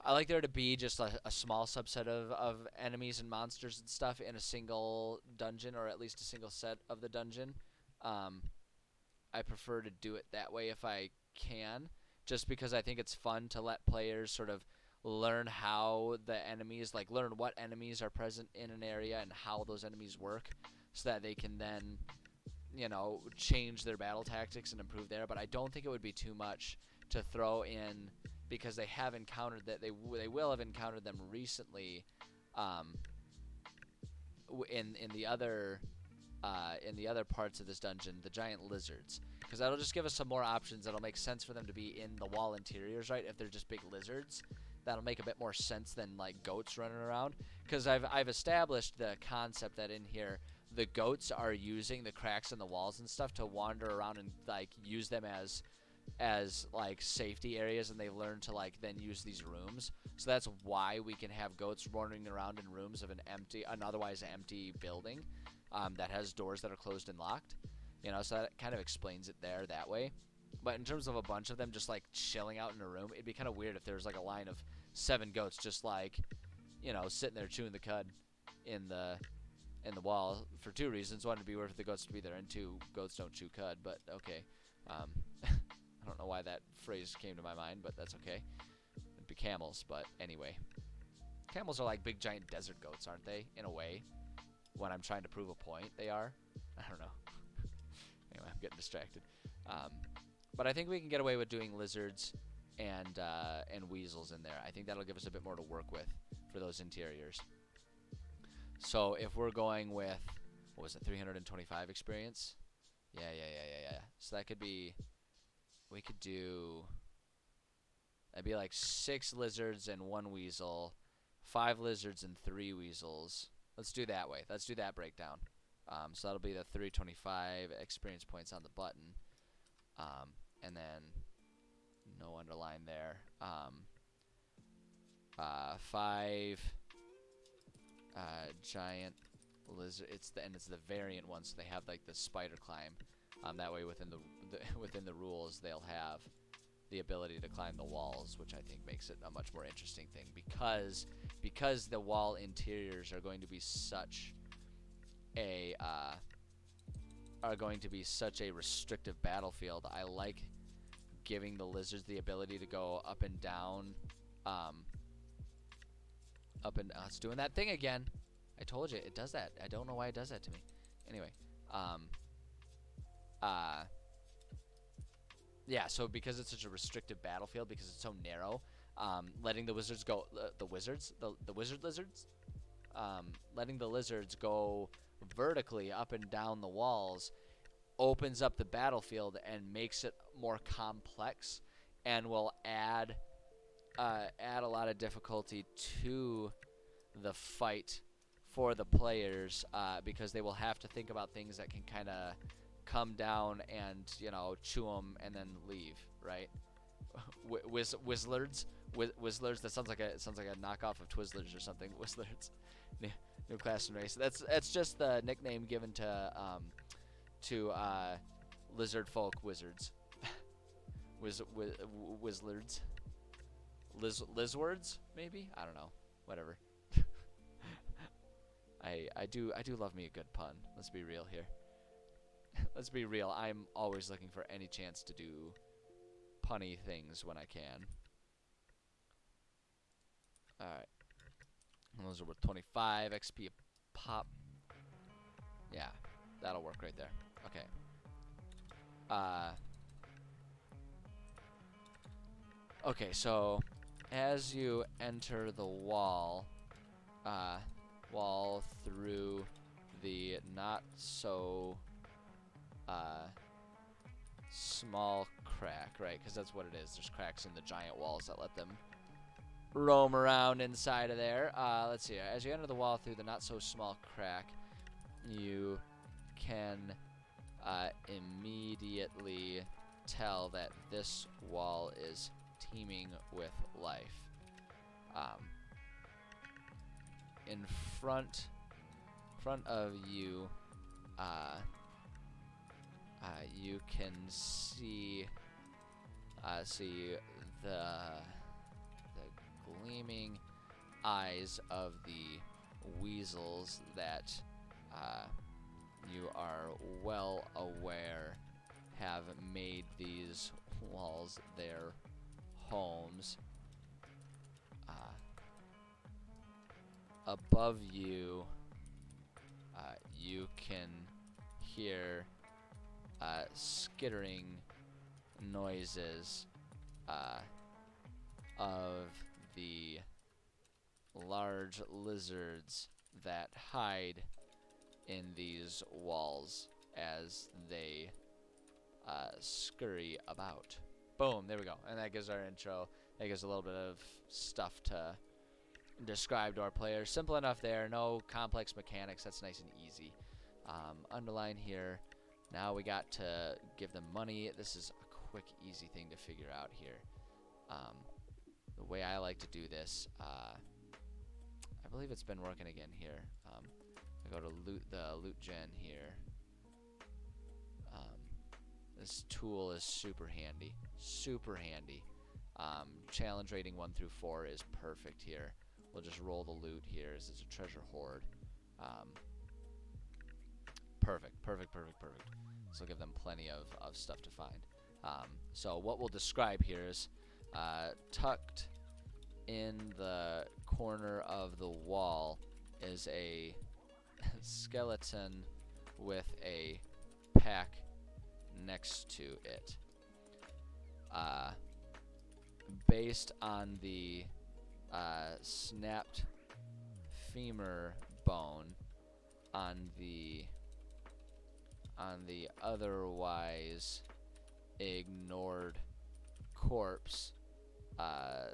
I like there to be just a small subset of enemies and monsters and stuff in a single dungeon, or at least a single set of the dungeon. I prefer to do it that way if I can, just because I think it's fun to let players sort of learn how the enemies, like learn what enemies are present in an area and how those enemies work, so that they can then, change their battle tactics and improve there. But I don't think it would be too much to throw in, because they have encountered that they will have encountered them recently in the other parts of this dungeon, the giant lizards, because that'll just give us some more options. That'll make sense for them to be in the wall interiors, right? If they're just big lizards, that'll make a bit more sense than like goats running around, because I've established the concept that in here the goats are using the cracks in the walls and stuff to wander around and like use them as like safety areas, and they learn to like then use these rooms. So that's why we can have goats wandering around in rooms of an otherwise empty building that has doors that are closed and locked. So that kind of explains it there that way. But in terms of a bunch of them just like chilling out in a room, it'd be kind of weird if there's like a line of 7 goats just like, sitting there chewing the cud in the wall for 2 reasons. One, it'd be weird for the goats to be there, and 2, goats don't chew cud. But okay. I don't know why that phrase came to my mind, but that's okay. It'd be camels, but anyway. Camels are like big giant desert goats, aren't they? In a way. When I'm trying to prove a point, they are. I don't know. Anyway, I'm getting distracted. But I think we can get away with doing lizards and weasels in there. I think that'll give us a bit more to work with for those interiors. So if we're going with, what was it, 325 experience? Yeah. So that could be, we could do, that'd be like 6 lizards and 1 weasel, 5 lizards and 3 weasels. Let's do that way. Let's do that breakdown. So that'll be the 325 experience points on the button. And then no underline there. 5 giant lizard. It's the variant one, so they have like the spider climb. That way within the rules they'll have the ability to climb the walls, which I think makes it a much more interesting thing, because the wall interiors are going to be such a restrictive battlefield. I like giving the lizards the ability to go up and down, it's doing that thing again. I told you, it does that. I don't know why it does that to me. Anyway, yeah, so because it's such a restrictive battlefield, because it's so narrow, letting the wizards go, the wizard lizards, letting the lizards go vertically up and down the walls opens up the battlefield and makes it more complex, and will add a lot of difficulty to the fight for the players, because they will have to think about things that can kind of come down and, you know, chew them and then leave, right? Wizlards, Wizlards. That sounds like a knockoff of Twizzlers or something. Wizlards, new class and race. That's just the nickname given to lizard folk wizards. Wizlards, lizwards maybe. I don't know. Whatever. I do love me a good pun. Let's be real here. Let's be real. I'm always looking for any chance to do punny things when I can. Alright. Those are worth 25 XP a pop. Yeah, that'll work right there. Okay. Okay, so as you enter the wall through the not so small crack, right? Because that's what it is. There's cracks in the giant walls that let them roam around inside of there. Let's see. As you enter the wall through the not so small crack, you can immediately tell that this wall is teeming with life. In front of you, you can see the gleaming eyes of the weasels that you are well aware have made these walls their homes. Above you, you can hear skittering noises of the large lizards that hide in these walls as they scurry about. Boom, there we go. And that gives our intro. That gives a little bit of stuff to describe to our players. Simple enough there. No complex mechanics. That's nice and easy. Underline here. Now we got to give them money. This is a quick, easy thing to figure out here. The way I like to do this, I believe it's been working again here. I go to the loot gen here. This tool is super handy. Super handy. Challenge rating 1 through 4 is perfect here. We'll just roll the loot here as it's a treasure hoard. Perfect. So give them plenty of stuff to find. So what we'll describe here is tucked in the corner of the wall is a skeleton with a pack next to it. Based on the snapped femur bone on the otherwise ignored corpse,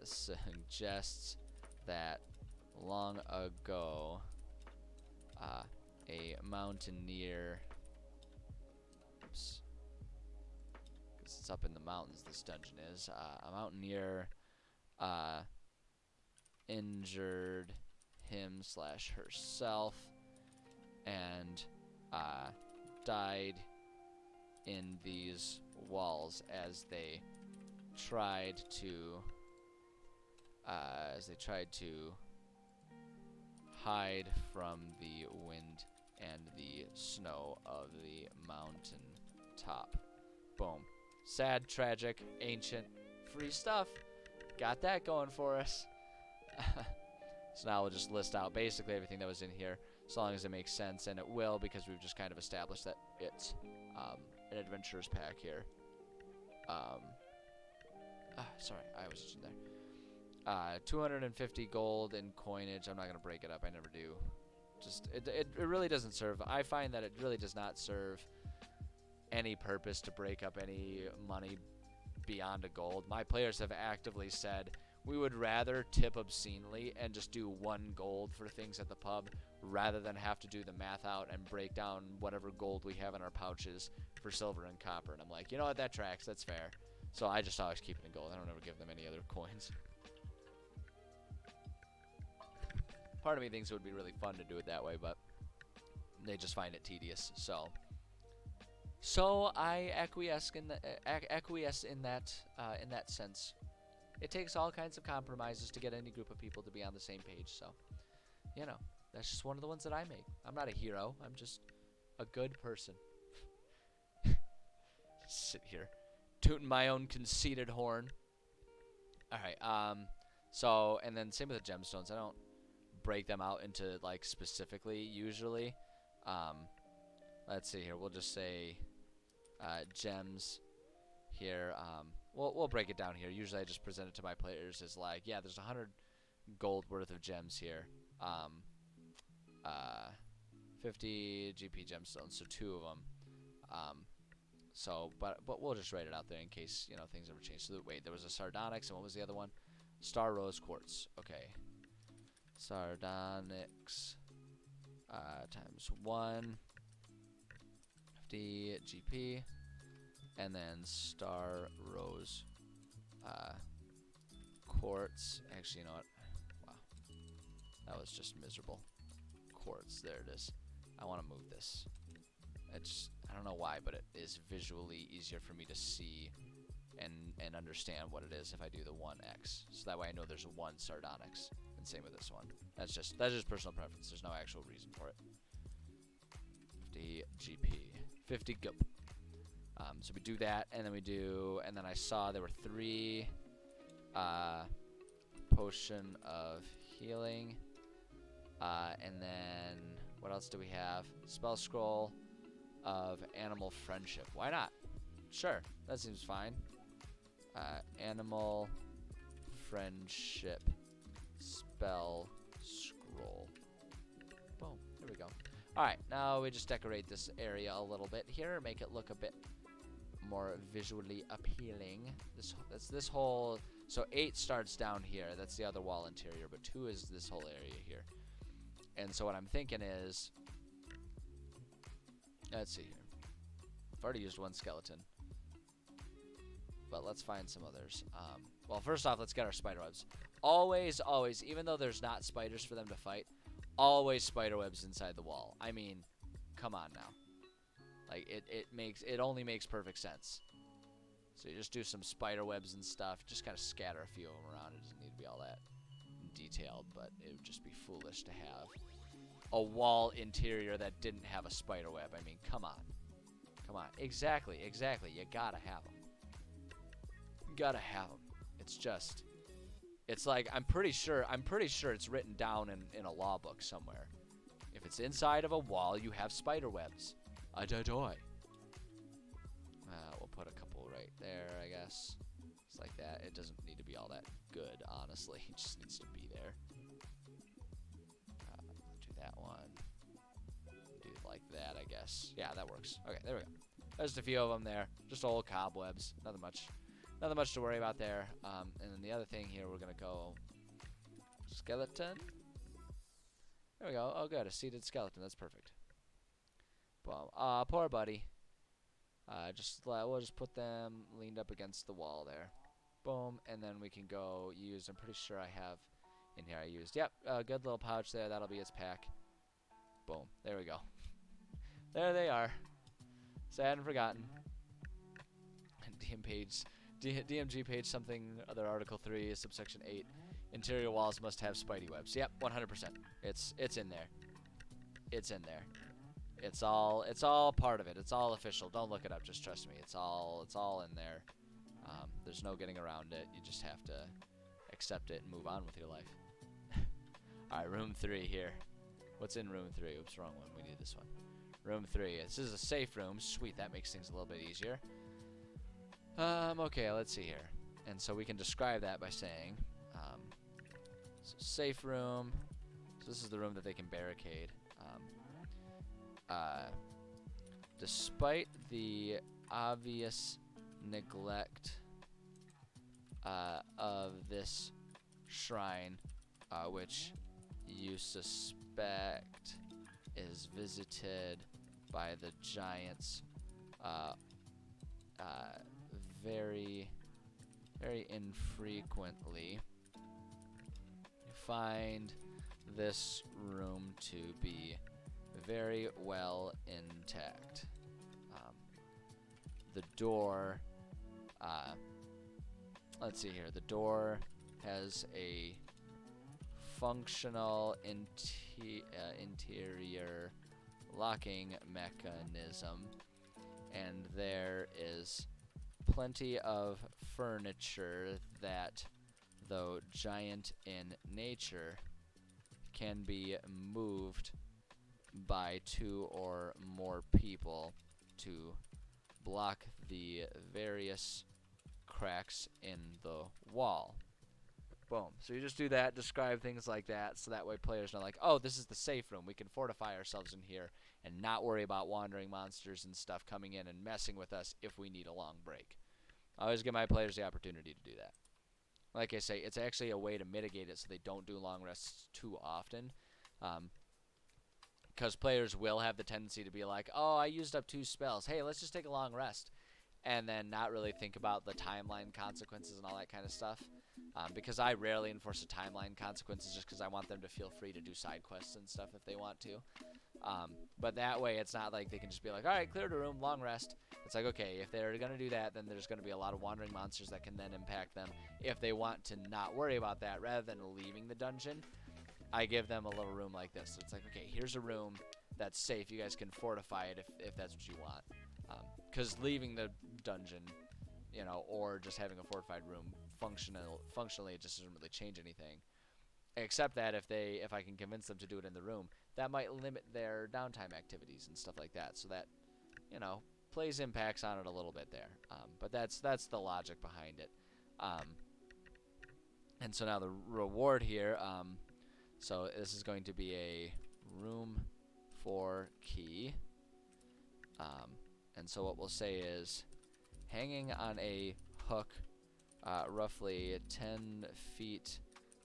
suggests that long ago a mountaineer, because it's up in the mountains, this dungeon is, a mountaineer injured him/herself and died in these walls as they tried to hide from the wind and the snow of the mountain top. Boom. Sad, tragic, ancient, free stuff. Got that going for us. So now we'll just list out basically everything that was in here. as long as it makes sense, and it will because we've just kind of established that it's an adventurer's pack here. Sorry, I was just in there. 250 gold in coinage. I'm not gonna break it up. I never do. Just it really doesn't serve. I find that it really does not serve any purpose to break up any money beyond a gold. My players have actively said we would rather tip obscenely and just do 1 gold for things at the pub rather than have to do the math out and break down whatever gold we have in our pouches for silver and copper. And I'm like, you know what, that tracks, that's fair. So I just always keep it in gold. I don't ever give them any other coins. Part of me thinks it would be really fun to do it that way, but they just find it tedious. So I acquiesce in that sense. It takes all kinds of compromises to get any group of people to be on the same page. So, you know, that's just one of the ones that I make. I'm not a hero. I'm just a good person. Just sit here, tooting my own conceited horn. All right. So, and then same with the gemstones. I don't break them out into like specifically usually. Let's see here. We'll just say gems here. We'll break it down here. Usually I just present it to my players as like, yeah, there's 100 gold worth of gems here. 50 GP gemstones, so 2 of them. But we'll just write it out there in case, you know, things ever change. So wait, there was a sardonyx, and what was the other one? Star rose quartz. Okay. Sardonyx times 1, 50 GP, and then star rose quartz. Actually, you know what? Wow, that was just miserable. Quartz. There it is. I want to move this. I don't know why, but it is visually easier for me to see and understand what it is if I do the 1x. So that way I know there's a 1 sardonyx. And same with this one. That's just personal preference. There's no actual reason for it. 50 GP. 50 gup. So we do that, and then I saw there were 3 potion of healing, and then what else do we have? Spell scroll of animal friendship. Why not? Sure, that seems fine. Animal friendship spell scroll. Boom, there we go. Alright, now we just decorate this area a little bit here, make it look a bit more visually appealing. This whole, so 8 starts down here, that's the other wall interior, but 2 is this whole area here. And so what I'm thinking is, let's see here. I've already used 1 skeleton, but let's find some others. Well, first off, let's get our spider webs. Always, even though there's not spiders for them to fight, always spider webs inside the wall. I mean, come on now. Like, it only makes perfect sense. So you just do some spider webs and stuff. Just kind of scatter a few of them around. It doesn't need to be all that detailed, but it would just be foolish to have a wall interior that didn't have a spider web. I mean, come on. Come on. Exactly. You gotta have them. You gotta have them. It's just, it's like, I'm pretty sure it's written down in a law book somewhere. If it's inside of a wall, you have spider webs. We'll put a couple right there, I guess. Just like that. It doesn't need to be all that good, honestly. It just needs to be there. Do that one. Do it like that, I guess. Yeah, that works. Okay, there we go. There's just a few of them there. Just old cobwebs. Nothing much to worry about there. And then the other thing here, we're gonna go skeleton. There we go. Oh, good, a seated skeleton. That's perfect. Boom. Poor buddy. We'll just put them leaned up against the wall there. Boom, and then we can go use. I'm pretty sure I have in here. I used. Yep, a good little pouch there. That'll be its pack. Boom. There we go. There they are. Sad and forgotten. DMG page something. Other article 3 is subsection 8. Interior walls must have spidey webs. Yep, 100%. It's in there. It's in there. It's all part of it. It's all official. Don't look it up. Just trust me. It's all in there. There's no getting around it. You just have to accept it and move on with your life. All right, room 3 here. What's in room 3? Oops, wrong one. We need this one. Room 3. This is a safe room. Sweet, that makes things a little bit easier. Okay, let's see here. And so we can describe that by saying, so safe room. So this is the room that they can barricade. Despite the obvious neglect of this shrine, which you suspect is visited by the giants very, very infrequently, you find this room to be very well intact. The door, let's see here, the door has a functional interior locking mechanism, and there is plenty of furniture that, though giant in nature, can be moved by 2 or more people to block the various cracks in the wall. Boom. So you just do that, describe things like that, so that way players know, like, oh, this is the safe room. We can fortify ourselves in here and not worry about wandering monsters and stuff coming in and messing with us if we need a long break. I always give my players the opportunity to do that. Like I say, it's actually a way to mitigate it so they don't do long rests too often. Because players will have the tendency to be like, oh, I used up 2 spells. Hey, let's just take a long rest. And then not really think about the timeline consequences and all that kind of stuff. Because I rarely enforce the timeline consequences just because I want them to feel free to do side quests and stuff if they want to. But that way, it's not like they can just be like, all right, clear the room, long rest. It's like, okay, if they're going to do that, then there's going to be a lot of wandering monsters that can then impact them. If they want to not worry about that, rather than leaving the dungeon, I give them a little room like this. So it's like, okay, here's a room that's safe. You guys can fortify it if that's what you want. Because leaving the dungeon, you know, or just having a fortified room, functionally, it just doesn't really change anything. Except that if I can convince them to do it in the room, that might limit their downtime activities and stuff like that. So that, you know, plays impacts on it a little bit there. But that's the logic behind it. And so now the reward here. So this is going to be a room 4 key. And so what we'll say is hanging on a hook roughly 10 feet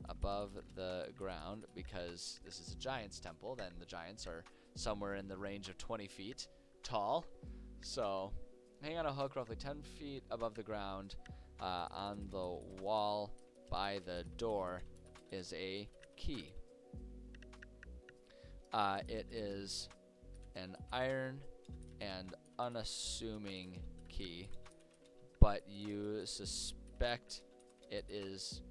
above the ground, because this is a giant's temple, then the giants are somewhere in the range of 20 feet tall. So hang on a hook roughly 10 feet above the ground on the wall by the door is a key. It is an iron and unassuming key, but you suspect it is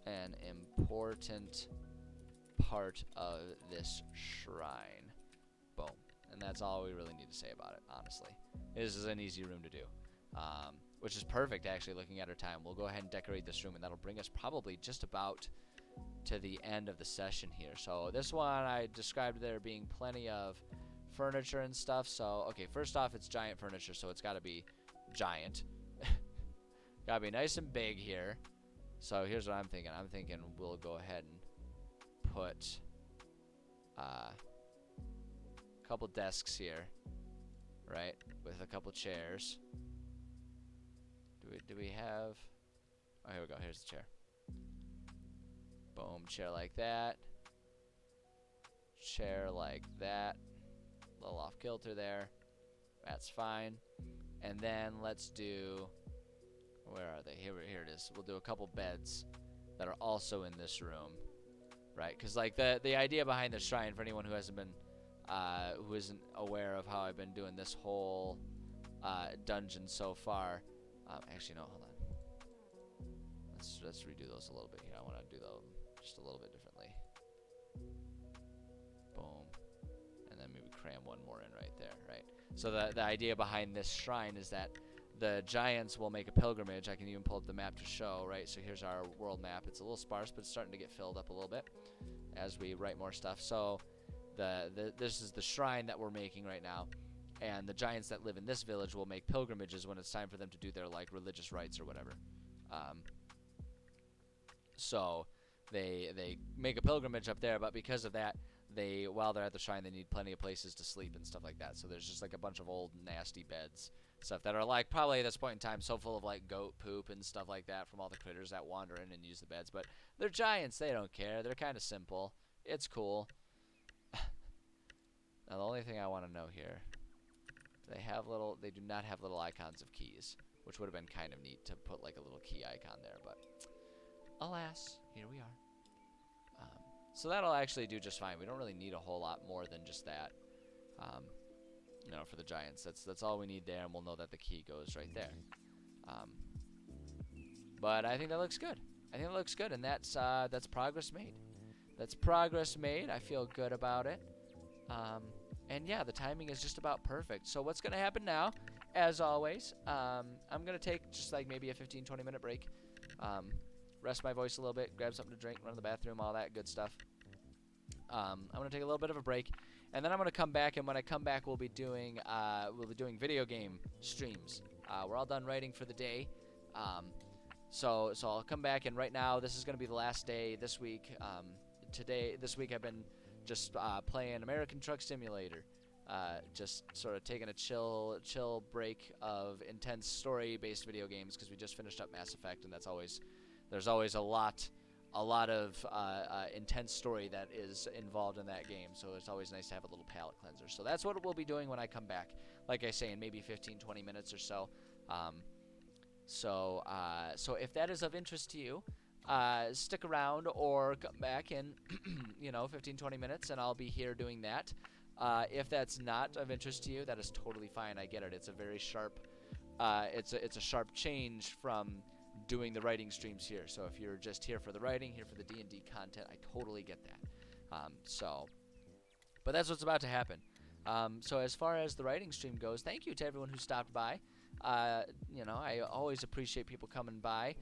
an important part of this shrine. Boom. And that's all we really need to say about it, honestly. This is an easy room to do, which is perfect, actually, looking at our time. We'll go ahead and decorate this room, and that'll bring us probably just about to the end of the session here. So this one, I described there being plenty of furniture and stuff. So, okay, first off, it's giant furniture, so it's got to be giant. Got to be nice and big here. So here's what I'm thinking. I'm thinking we'll go ahead and put a couple desks here, right, with a couple chairs. Do we have... Oh, here we go. Here's the chair. Boom, chair like that. Chair like that. A little off kilter there. That's fine. And then let's do... Where are they? Here it is. We'll do a couple beds that are also in this room, right? Because like the idea behind the shrine, for anyone who hasn't been, who isn't aware of how I've been doing this whole dungeon so far. Actually, no, hold on. Let's redo those a little bit here. I want to do them just a little bit differently. Boom, and then maybe cram one more in right there, right? So the idea behind this shrine is that the giants will make a pilgrimage. I can even pull up the map to show, right? So here's our world map. It's a little sparse, but it's starting to get filled up a little bit as we write more stuff. So this is the shrine that we're making right now, and the giants that live in this village will make pilgrimages when it's time for them to do their like religious rites or whatever. So they make a pilgrimage up there, but because of that, while they're at the shrine, they need plenty of places to sleep and stuff like that. So there's just like a bunch of old nasty beds, stuff that are like probably at this point in time so full of like goat poop and stuff like that from all the critters that wander in and use the beds. But they're giants, they don't care. They're kind of simple. It's cool. Now the only thing I want to know here, they do not have little icons of keys, which would have been kind of neat to put like a little key icon there, but alas, here we are. So that'll actually do just fine. We don't really need a whole lot more than just that, for the giants. That's all we need there, and we'll know that the key goes right there. But I think that looks good. And that's progress made. That's progress made. I feel good about it. And yeah, the timing is just about perfect. So what's going to happen now, as always, I'm going to take just like maybe a 15-20 minute break. Rest my voice a little bit, grab something to drink, run to the bathroom, all that good stuff. I'm going to take a little bit of a break, and then I'm going to come back, and when I come back, we'll be doing video game streams. We're all done writing for the day. So I'll come back, and right now, this is going to be the last day this week. This week I've been just playing American Truck Simulator. Just sort of taking a chill break of intense story-based video games because we just finished up Mass Effect, and there's always a lot of intense story that is involved in that game, so it's always nice to have a little palate cleanser. So that's what we'll be doing when I come back, like I say, in maybe 15-20 minutes or so. So if that is of interest to you, stick around or come back in 15-20 minutes, and I'll be here doing that. If that's not of interest to you, that is totally fine. I get it. It's a very sharp it's a sharp change from doing the writing streams here. So if you're just here for the writing, here for the D&D content, I totally get that. But that's what's about to happen. So as far as the writing stream goes, thank you to everyone who stopped by. I always appreciate people coming by,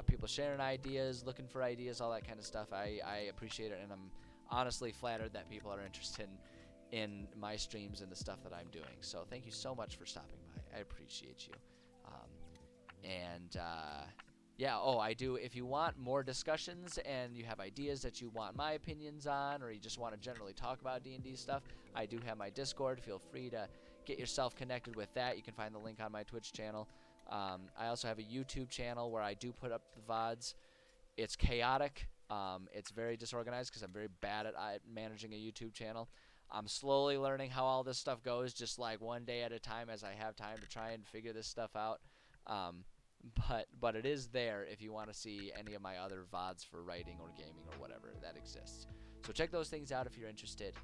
people sharing ideas, looking for ideas, all that kind of stuff. I appreciate it, and I'm honestly flattered that people are interested in my streams and the stuff that I'm doing. So thank you so much for stopping by. I appreciate you. I do. If you want more discussions and you have ideas that you want my opinions on, or you just want to generally talk about D&D stuff, I do have my Discord. Feel free to get yourself connected with that. You can find the link on my Twitch channel. I also have a YouTube channel where I do put up the VODs. It's chaotic. It's very disorganized because I'm very bad at managing a YouTube channel. I'm slowly learning how all this stuff goes, just like one day at a time as I have time to try and figure this stuff out. But it is there if you want to see any of my other VODs for writing or gaming or whatever that exists. So check those things out if you're interested.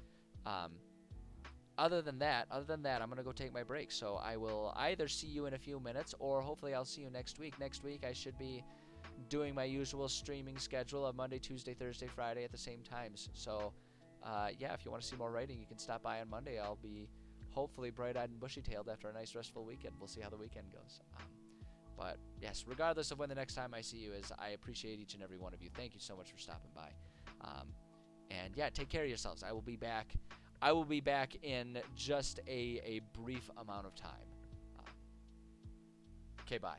Other than that, I'm going to go take my break. So I will either see you in a few minutes, or hopefully I'll see you next week. Next week I should be doing my usual streaming schedule of Monday, Tuesday, Thursday, Friday at the same times. So if you want to see more writing, you can stop by on Monday. I'll be hopefully bright-eyed and bushy-tailed after a nice restful weekend. We'll see how the weekend goes. But yes, regardless of when the next time I see you is, I appreciate each and every one of you. Thank you so much for stopping by. Take care of yourselves. I will be back in just a brief amount of time. Okay, bye.